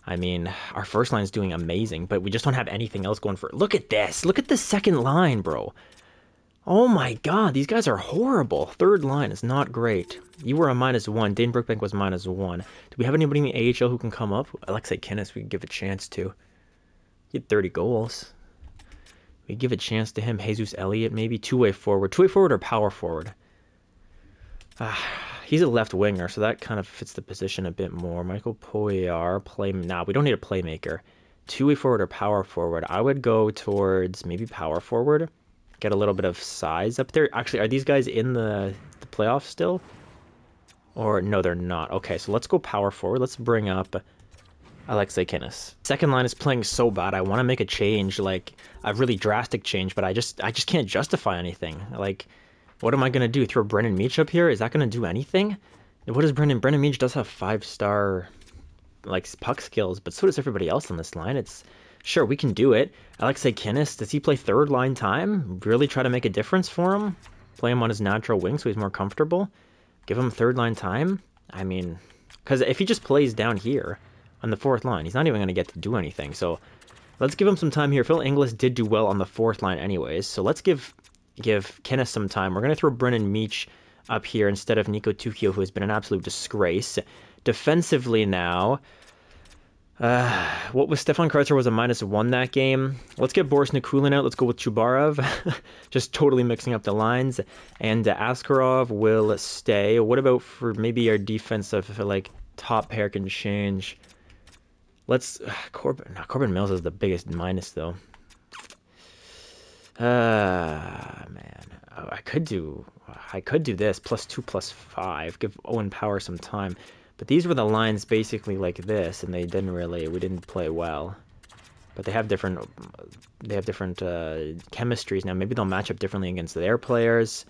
I mean, our first line is doing amazing, but we just don't have anything else going for it. Look at this. Look at the second line, bro. Oh my God, these guys are horrible. Third line is not great. You were a -1. Dane Brookbank was -1. Do we have anybody in the AHL who can come up? Alexei Kinnis, we can give a chance to. He had 30 goals. We give a chance to him. Jesus Elliott, maybe. Two-way forward. Two-way forward or power forward? He's a left winger, so that kind of fits the position a bit more. Michael Poyar, we don't need a playmaker. Two-way forward or power forward? I would go towards maybe power forward. Get a little bit of size up there. Actually, are these guys in the playoffs still? Or no, they're not. Okay, so let's go power forward. Let's bring up Alexei Kinnis. Second line is playing so bad. I want to make a change, like a really drastic change, but I just can't justify anything. Like, what am I gonna do? Throw Brendan Meach up here? Is that gonna do anything? What is Brendan Meach does have 5-star like puck skills, but so does everybody else on this line. It's sure we can do it. Alexei Kinnis, does he play third line time? Really try to make a difference for him? Play him on his natural wing so he's more comfortable? Give him third line time? I mean, because if he just plays down here on the fourth line, he's not even going to get to do anything. So let's give him some time here. Phil Inglis did do well on the fourth line anyways, so let's give Kinnis some time. We're going to throw Brendan Meach up here instead of Nico Tukio, who has been an absolute disgrace. Defensively now, What was Stefan Kartzer was a -1 that game. Let's get Boris Nikulin out. Let's go with Chubarov. Just totally mixing up the lines. And Askarov will stay. What about for maybe our defensive, like, top pair can change? Let's... Corbin Mills is the biggest minus, though. Man. Oh, I could do this. +2, +5. Give Owen Power some time. But these were the lines basically like this, and we didn't play well. But they have different chemistries now. Maybe they'll match up differently against their players.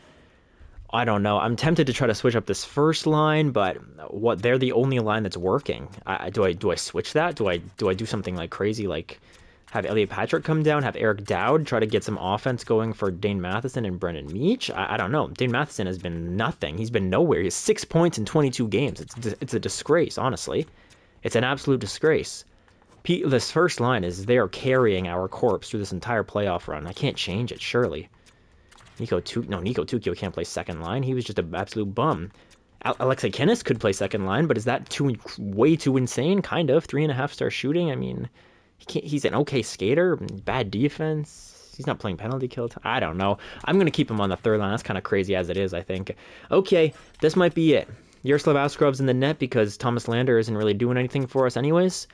I don't know. I'm tempted to try to switch up this first line, but they're the only line that's working. Do I switch that? Do I do something like crazy, like have Elliot Patrick come down, have Eric Dowd try to get some offense going for Dane Matheson and Brendan Meach? I don't know. Dane Matheson has been nothing. He's been nowhere. He has 6 points in 22 games. It's a disgrace, honestly. It's an absolute disgrace. This first line they are carrying our corpse through this entire playoff run. I can't change it, surely. Nico Tukio can't play second line. He was just an absolute bum. Alexei Kinnis could play second line, but is that way too insane? Kind of. 3.5-star shooting. I mean... He's an okay skater, bad defense. He's not playing penalty kill. I don't know. I'm going to keep him on the third line. That's kind of crazy as it is, I think. Okay, this might be it. Yaroslav Askarov's in the net because Thomas Lander isn't really doing anything for us anyways.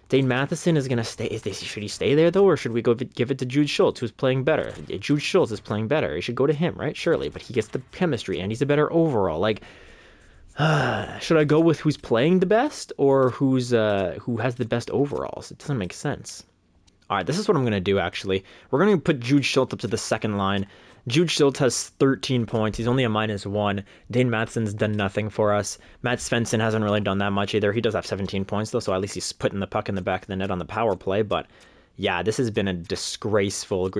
Dane Matheson is going to stay. Should he stay there, though, or should we give it to Jude Schultz, who's playing better? Jude Schultz is playing better. He should go to him, right? Surely, but he gets the chemistry, and he's a better overall. Like... should I go with who's playing the best or who has the best overalls? It doesn't make sense. All right, this is what I'm going to do, actually. We're going to put Jude Schultz up to the second line. Jude Schultz has 13 points. He's only a -1. Dane Matheson's done nothing for us. Matt Svensson hasn't really done that much either. He does have 17 points, though, so at least he's putting the puck in the back of the net on the power play, but... yeah, this has been a disgraceful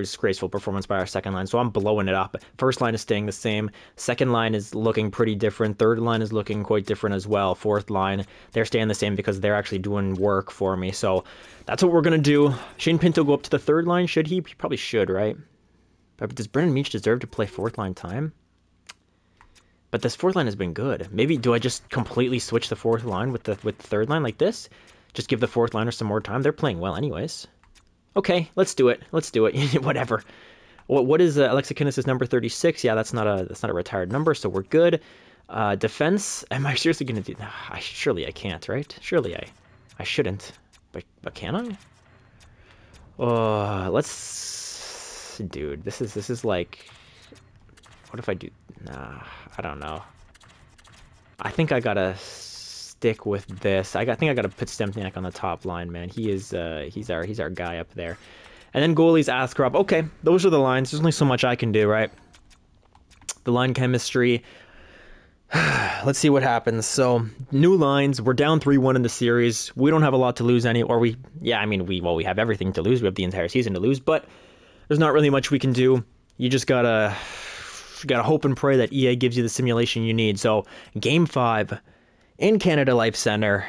performance by our second line, so I'm blowing it up. First line is staying the same. Second line is looking pretty different. Third line is looking quite different as well. Fourth line, they're staying the same because they're actually doing work for me. So that's what we're going to do. Shane Pinto go up to the third line, should he? He probably should, right? But does Brendan Meach deserve to play fourth line time? But this fourth line has been good. Maybe do I just completely switch the fourth line with the third line like this? Just give the fourth liner some more time? They're playing well anyways. Okay, let's do it. Let's do it. Whatever. What is Alexei Kinnis' number 36? Yeah, that's not a retired number, so we're good. Defense. Am I seriously gonna do? Surely I can't, right? Surely I shouldn't. But can I? Let's. Dude, this is like. What if I do? Nah, I don't know. I think I gotta stick with this. I think I gotta put Stempniak on the top line, man. He's our guy up there. And then goalies Askarov. Okay, those are the lines. There's only so much I can do, right? The line chemistry. Let's see what happens. So, new lines. We're down 3-1 in the series. We don't have a lot to lose we have everything to lose. We have the entire season to lose, but there's not really much we can do. You just gotta hope and pray that EA gives you the simulation you need. So, Game 5 in Canada Life Center.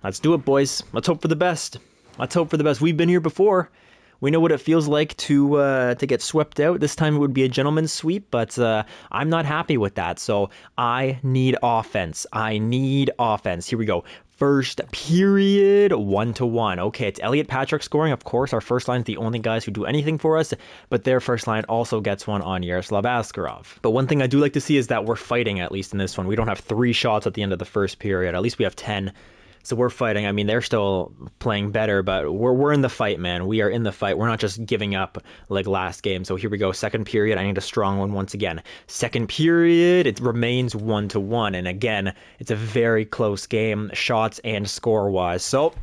Let's do it, boys. Let's hope for the best. Let's hope for the best. We've been here before. We know what it feels like to get swept out. This time it would be a gentleman's sweep, but I'm not happy with that. So I need offense. I need offense. Here we go. First period, 1-1. Okay, it's Elliot Patrick scoring. Of course, our first line is the only guys who do anything for us, but their first line also gets one on Yaroslav Askarov. But one thing I do like to see is that we're fighting, at least in this one. We don't have 3 shots at the end of the first period. At least we have 10. So we're fighting. I mean, they're still playing better, but we're in the fight, man. We are in the fight. We're not just giving up like last game. So here we go. Second period. I need a strong one once again. Second period, it remains 1-1. And again, it's a very close game, shots and score-wise. So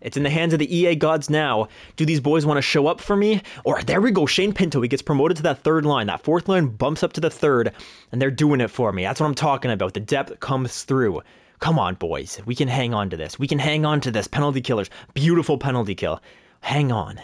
it's in the hands of the EA gods now. Do these boys want to show up for me? Or there we go. Shane Pinto, he gets promoted to that third line. That fourth line bumps up to the third, and they're doing it for me. That's what I'm talking about. The depth comes through. Come on, boys. We can hang on to this. We can hang on to this. Penalty killers. Beautiful penalty kill. Hang on.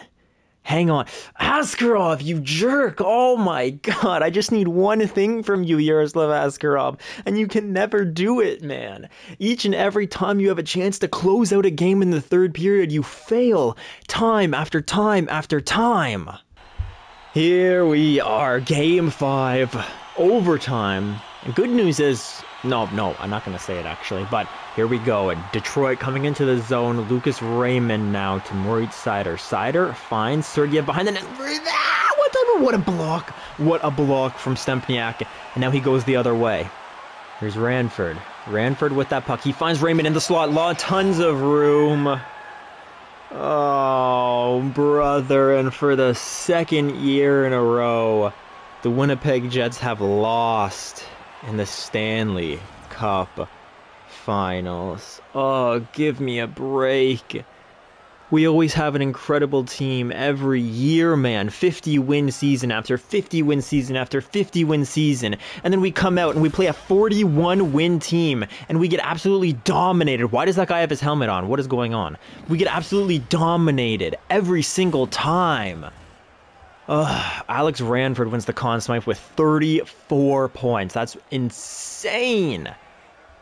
Hang on. Askarov, you jerk. Oh my god. I just need one thing from you, Yaroslav Askarov. And you can never do it, man. Each and every time you have a chance to close out a game in the third period, you fail. Time after time after time. Here we are. Game 5. Overtime. And good news is, No, I'm not going to say it actually, but here we go. And Detroit coming into the zone. Lucas Raymond now to Moritz Seider. Seider finds Sergeyev behind the net. What a block. What a block from Stempniak. And now he goes the other way. Here's Ranford. Ranford with that puck. He finds Raymond in the slot. Tons of room. Oh, brother. And for the second year in a row, the Winnipeg Jets have lost in the Stanley Cup Finals. Oh, give me a break. We always have an incredible team every year, man. 50-win season after 50-win season after 50-win season. And then we come out and we play a 41-win team and we get absolutely dominated. Why does that guy have his helmet on? What is going on? We get absolutely dominated every single time. Alex Ranford wins the Conn Smythe with 34 points. That's insane.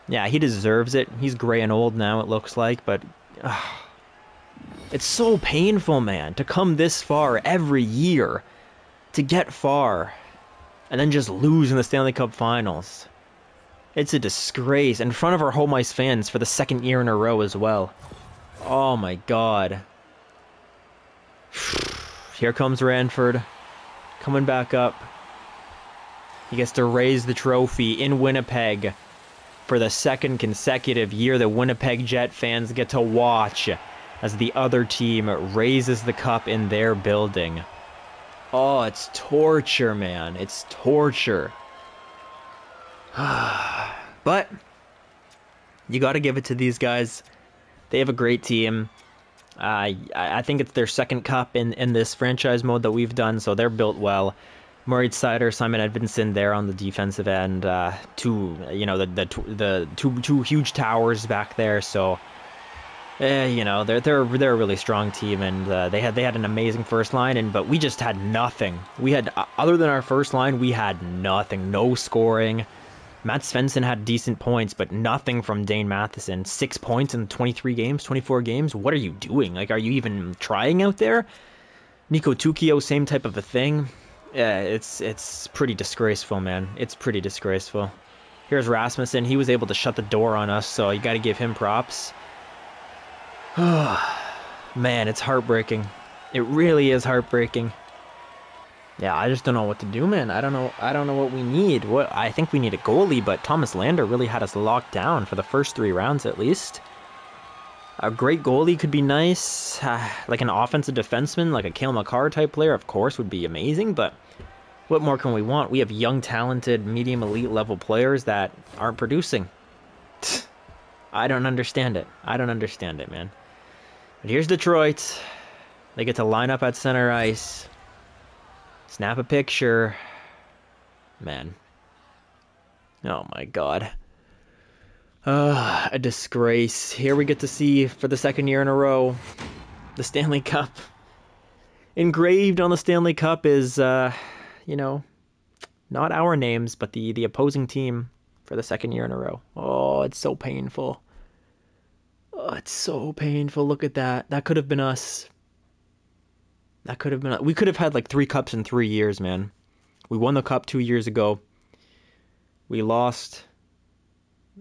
Yeah, he deserves it. He's gray and old now, it looks like, but it's so painful, man, to come this far every year, to get far, and then just lose in the Stanley Cup Finals. It's a disgrace in front of our home ice fans for the second year in a row as well. Oh my God. Here comes Ranford, coming back up. He gets to raise the trophy in Winnipeg for the second consecutive year. The Winnipeg Jet fans get to watch as the other team raises the cup in their building. Oh, it's torture, man. It's torture. But you got to give it to these guys. They have a great team. I think it's their second cup in this franchise mode that we've done, so they're built well. Moritz Seider, Simon Edvinsson there on the defensive end. Two huge towers back there. So, they're a really strong team, and they had an amazing first line, but we just had nothing. We had other than our first line, we had nothing. No scoring. Matt Svensson had decent points, but nothing from Dane Matheson. 6 points in 23 games, 24 games. What are you doing? Like, are you even trying out there? Nico Tukio, same type of a thing. Yeah, it's pretty disgraceful, man. It's pretty disgraceful. Here's Rasmussen. He was able to shut the door on us, so you got to give him props. Man, it's heartbreaking. It really is heartbreaking. Yeah, I just don't know what to do, man. I don't know what we need. I think we need a goalie, but Thomas Lander really had us locked down for the first 3 rounds at least. A great goalie could be nice. Like an offensive defenseman, like a Cale Makar type player, of course, would be amazing, but what more can we want? We have young, talented, medium elite level players that aren't producing. I don't understand it. I don't understand it, man. But here's Detroit. They get to line up at center ice. Snap a picture. Man. Oh my God. A disgrace. Here we get to see, for the second year in a row, the Stanley Cup. Engraved on the Stanley Cup is, not our names, but the opposing team for the second year in a row. Oh, it's so painful. Oh, it's so painful. Look at that. That could have been us. That could have been... We could have had like 3 cups in 3 years, man. We won the cup 2 years ago. We lost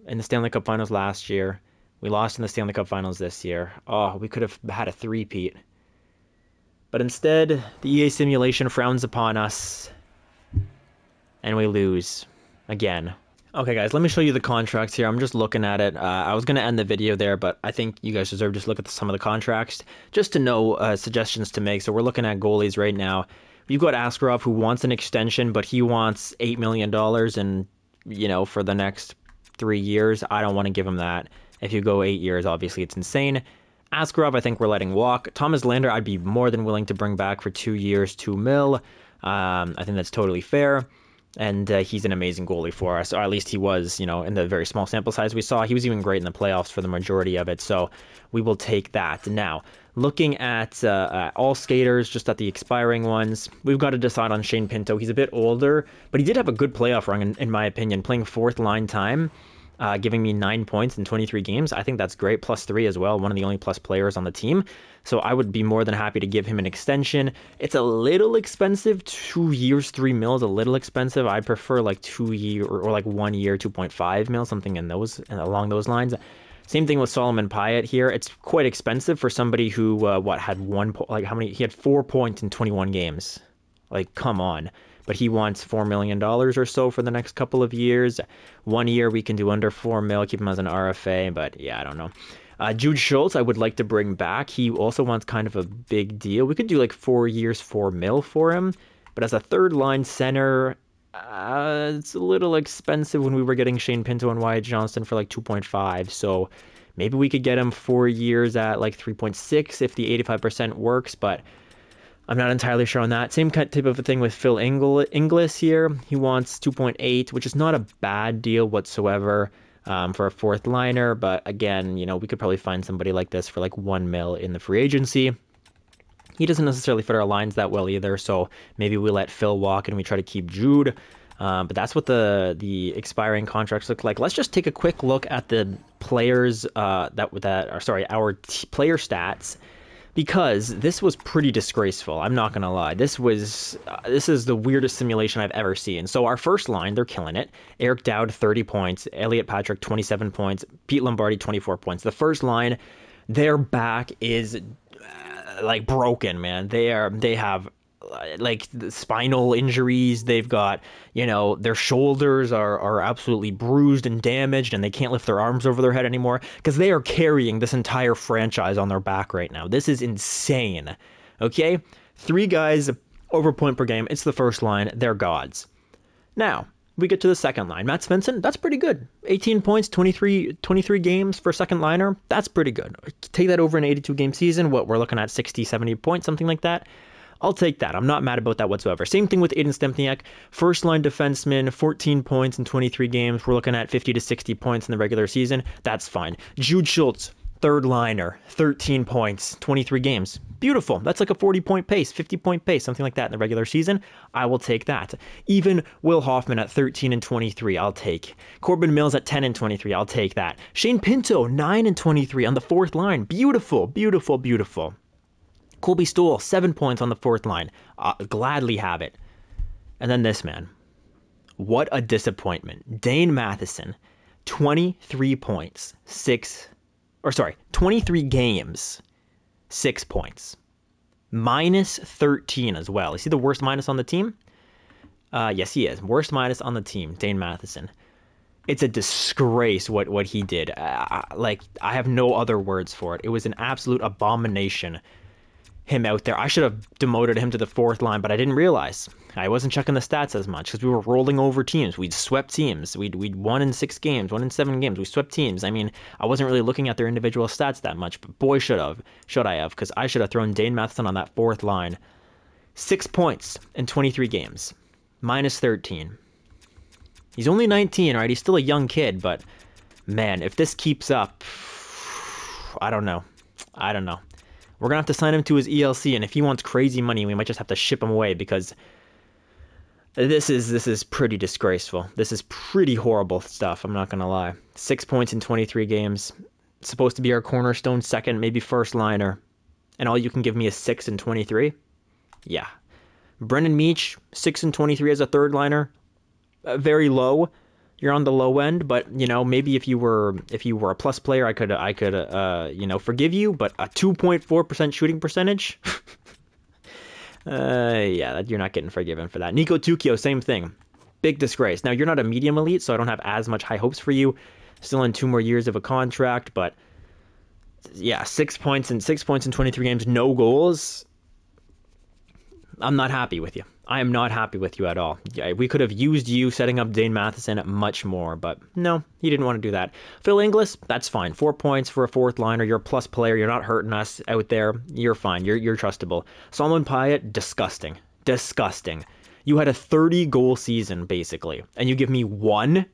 in the Stanley Cup Finals last year. We lost in the Stanley Cup Finals this year. Oh, we could have had a three-peat. But instead, the EA simulation frowns upon us. And we lose. Again. Okay, guys, let me show you the contracts here. I'm just looking at it. I was going to end the video there, but I think you guys deserve to just look at some of the contracts just to know suggestions to make. So we're looking at goalies right now. We've got Askarov, who wants an extension, but he wants $8 million and, for the next 3 years. I don't want to give him that. If you go 8 years, obviously it's insane. Askarov, I think we're letting walk. Thomas Lander, I'd be more than willing to bring back for 2 years, $2 million. I think that's totally fair. And he's an amazing goalie for us, or at least he was, in the very small sample size we saw. He was even great in the playoffs for the majority of it, so we will take that. Now, looking at all skaters, just at the expiring ones, we've got to decide on Shane Pinto. He's a bit older, but he did have a good playoff run, in my opinion, playing 4th line time. giving me 9 points in 23 games. I think that's great. +3 as well. One of the only plus players on the team. So I would be more than happy to give him an extension. It's a little expensive. 2 years, 3 mils, a little expensive. I prefer like 2 year or like 1 year, 2.5 mil, something in those along those lines. Same thing with Solomon Pyatt here. It's quite expensive for somebody who had he had 4 points in 21 games. Like, come on. But he wants $4 million or so for the next couple of years. 1 year we can do under 4 mil, keep him as an RFA, but yeah, I don't know. Jude Schultz, I would like to bring back. He also wants kind of a big deal. We could do like 4 years, 4 mil for him. But as a third line center, it's a little expensive when we were getting Shane Pinto and Wyatt Johnston for like 2.5. So maybe we could get him 4 years at like 3.6 if the 85% works, but I'm not entirely sure on that. Same type of a thing with Phil Inglis here. He wants 2.8, which is not a bad deal whatsoever for a fourth liner. But again, we could probably find somebody like this for like 1 mil in the free agency. He doesn't necessarily fit our lines that well either, so maybe we let Phil walk and we try to keep Jude. But that's what the expiring contracts look like. Let's just take a quick look at the players our player stats, because this was pretty disgraceful. I'm not gonna lie. This is the weirdest simulation I've ever seen. So our first line, they're killing it. Eric Dowd, 30 points. Elliot Patrick, 27 points. Pete Lombardi, 24 points. The first line, their back is like broken, man. They have like spinal injuries. They've got, their shoulders are absolutely bruised and damaged, and they can't lift their arms over their head anymore because they are carrying this entire franchise on their back right now. This is insane. Okay, 3 guys over point per game. It's the first line. They're gods. Now we get to the second line. Matt Svensson, that's pretty good. 18 points, 23 games for second liner. That's pretty good. Take that over an 82 game season. What we're looking at, 60, 70 points, something like that. I'll take that. I'm not mad about that whatsoever. Same thing with Aiden Stempniak. First line defenseman, 14 points in 23 games. We're looking at 50 to 60 points in the regular season. That's fine. Jude Schultz, third liner, 13 points, 23 games. Beautiful. That's like a 40-point pace, 50-point pace, something like that in the regular season. I will take that. Even Will Hoffman at 13 and 23, I'll take. Corbin Mills at 10 and 23, I'll take that. Shane Pinto, 9 and 23 on the fourth line. Beautiful, beautiful, beautiful. Colby Stool, 7 points on the fourth line. I'll gladly have it. And then this man. What a disappointment. Dane Matheson, 23 points, 23 games, 6 points. Minus 13 as well. Is he the worst minus on the team? Yes, he is. Worst minus on the team, Dane Matheson. It's a disgrace what he did. I have no other words for it. It was an absolute abomination. Him out there. I should have demoted him to the fourth line, but I didn't realize. I wasn't checking the stats as much because we were rolling over teams. We'd swept teams. We'd won in 6 games, won in 7 games. We swept teams. I mean, I wasn't really looking at their individual stats that much, but boy, should I have, because I should have thrown Dane Matheson on that fourth line. 6 points in 23 games. Minus 13. He's only 19, right? He's still a young kid, but man, if this keeps up, I don't know. We're going to have to sign him to his ELC, and if he wants crazy money, we might just have to ship him away, because this is pretty disgraceful. This is pretty horrible stuff, I'm not going to lie. 6 points in 23 games. Supposed to be our cornerstone second, maybe first liner. And all you can give me is 6 and 23? Yeah. Brendan Meach, 6 and 23 as a third liner. Very low. You're on the low end, but maybe if you were a plus player, I could forgive you. But a 2.4% shooting percentage, yeah, you're not getting forgiven for that. Nico Tukio, same thing, big disgrace. Now you're not a medium elite, so I don't have as much high hopes for you. Still in 2 more years of a contract, but yeah, 6 points in 23 games, no goals. I'm not happy with you. I am not happy with you at all. Yeah, we could have used you setting up Dane Matheson much more, but no, he didn't want to do that. Phil Inglis, that's fine. 4 points for a fourth liner. You're a plus player. You're not hurting us out there. You're fine. You're trustable. Solomon Pyatt, disgusting. Disgusting. You had a 30-goal season, basically, and you give me 1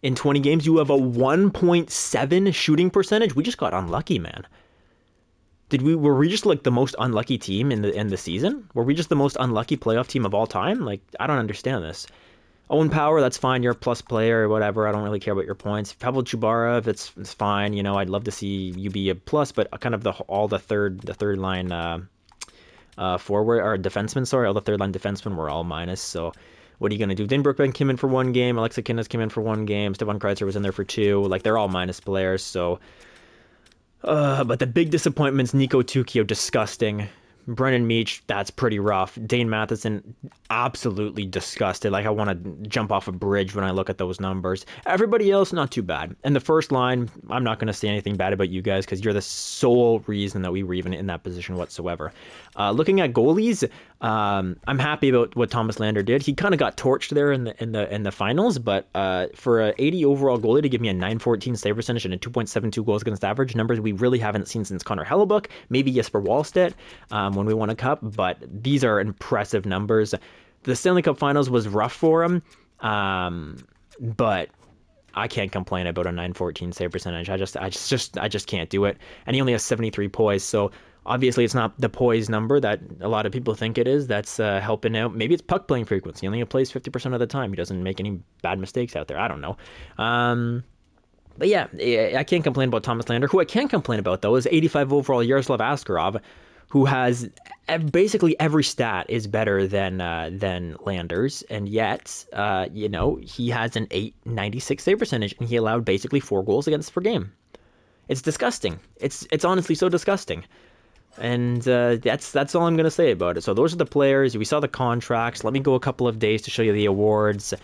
in 20 games. You have a 1.7 shooting percentage. We just got unlucky, man. Were we just like the most unlucky team in the season? Were we just the most unlucky playoff team of all time? Like, I don't understand this. Owen Power, that's fine. You're a plus player or whatever. I don't really care about your points. Pavel Chubarov, it's fine. You know, I'd love to see you be a plus, but kind of the third line forward or defenseman. Sorry, all the third line defensemen were all minus. So what are you gonna do? Dane Brookbank came in for 1 game. Alexa Kinnes came in for 1 game. Stefan Kreitzer was in there for 2. Like they're all minus players. So, but the big disappointments: Nico Tukio, disgusting. Brennan Meach, that's pretty rough. Dane Matheson, absolutely disgusted. Like, I want to jump off a bridge when I look at those numbers. Everybody else, not too bad. And the first line, I'm not going to say anything bad about you guys because you're the sole reason that we were even in that position whatsoever. Looking at goalies, I'm happy about what Thomas Lander did. He kind of got torched there in the finals, but for an 80 overall goalie to give me a 914 save percentage and a 2.72 goals against average, numbers we really haven't seen since Connor Hellebuck, maybe Jesper Wallstedt when we won a cup, but these are impressive numbers. The Stanley Cup Finals was rough for him, but I can't complain about a 914 save percentage. I just can't do it. And he only has 73 poise, so obviously it's not the poise number that a lot of people think it is that's helping out. Maybe it's puck playing frequency. He only plays 50% of the time. He doesn't make any bad mistakes out there. I don't know. But yeah, I can't complain about Thomas Lander. Who I can complain about, though, is 85 overall Yaroslav Askarov, who has basically every stat is better than Landers, and yet, he has an 896 save percentage, and he allowed basically 4 goals against per game. It's disgusting. It's honestly so disgusting. And that's all I'm going to say about it. So those are the players. We saw the contracts. Let me go a couple of days to show you the awards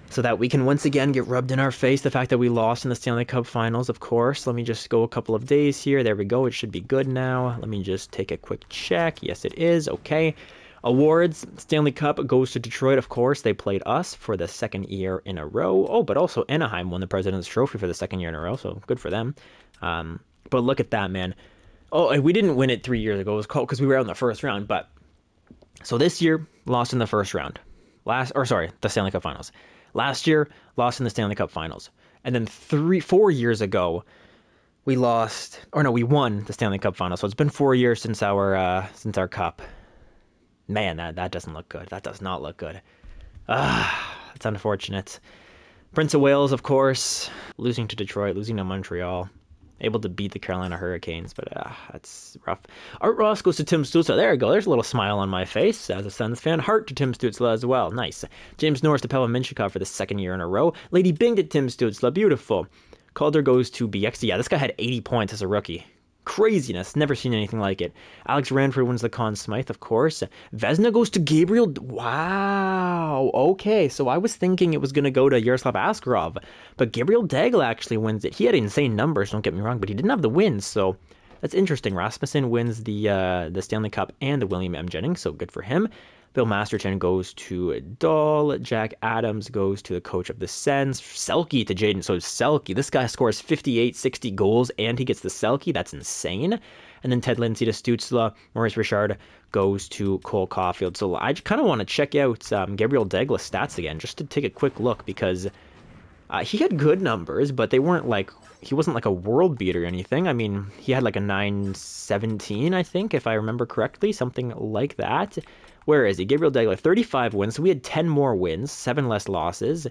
so that we can once again get rubbed in our face the fact that we lost in the Stanley Cup Finals, of course. Let me just go a couple of days here. There we go. It should be good now. Let me just take a quick check. Yes, it is. Okay. Awards. Stanley Cup goes to Detroit, of course. They played us for the 2nd year in a row. Oh, but also Anaheim won the President's Trophy for the 2nd year in a row, so good for them. But look at that, man. Oh, and we didn't win it 3 years ago. It was called because we were out in the first round. But so this year, lost in the first round. The Stanley Cup Finals. Last year, lost in the Stanley Cup Finals. And then 4 years ago, we won the Stanley Cup Finals. So it's been 4 years since our cup. Man, that doesn't look good. That does not look good. It's unfortunate. Prince of Wales, of course, losing to Detroit, losing to Montreal. Able to beat the Carolina Hurricanes, but that's rough. Art Ross goes to Tim Stützle. There you go. There's a little smile on my face as a Sens fan. Heart to Tim Stützle as well. Nice. James Norris to Pavel Mintyukov for the 2nd year in a row. Lady Bing to Tim Stützle. Beautiful. Calder goes to BXD. Yeah, this guy had 80 points as a rookie. Craziness. Never seen anything like it. Alex Ranford wins the Conn Smythe, of course. Vezina goes to Gabriel. Wow. Okay, so I was thinking it was going to go to Yaroslav Askarov, but Gabriel Daigle actually wins it. He had insane numbers, don't get me wrong, but he didn't have the wins, so that's interesting. Rasmussen wins the Stanley Cup and the William M. Jennings, so good for him. Bill Masterton goes to Dahl. Jack Adams goes to the coach of the Sens. Selke to Jaden. So Selke, this guy scores 58, 60 goals, and he gets the Selke. That's insane. And then Ted Lindsay to Stützle. Maurice Richard goes to Cole Caulfield. So I kind of want to check out Gabriel Daigle stats again, just to take a quick look, because he had good numbers, but they weren't like, he wasn't like a world beater or anything. I mean, he had like a 917, I think, if I remember correctly, something like that. Where is he? Gabriel Daigle, 35 wins. So we had 10 more wins, 7 less losses,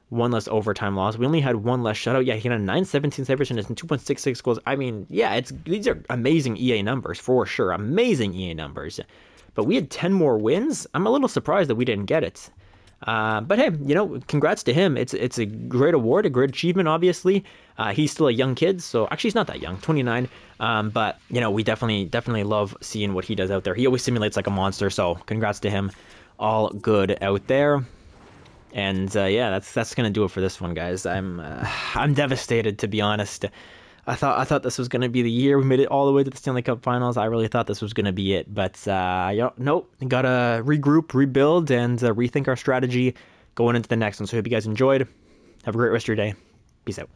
1 less overtime loss. We only had 1 less shutout. Yeah, he had a 917 save percentage and 2.66 goals. I mean, yeah, these are amazing EA numbers for sure. Amazing EA numbers. But we had 10 more wins. I'm a little surprised that we didn't get it. But hey, congrats to him. It's a great award, a great achievement, obviously. He's still a young kid, so actually he's not that young, 29. But we definitely love seeing what he does out there. He always simulates like a monster, so congrats to him. All good out there. And yeah, that's gonna do it for this one, guys. I'm devastated, to be honest. I thought this was going to be the year. We made it all the way to the Stanley Cup Finals. I really thought this was going to be it. But nope. Got to regroup, rebuild, and rethink our strategy going into the next one. So I hope you guys enjoyed. Have a great rest of your day. Peace out.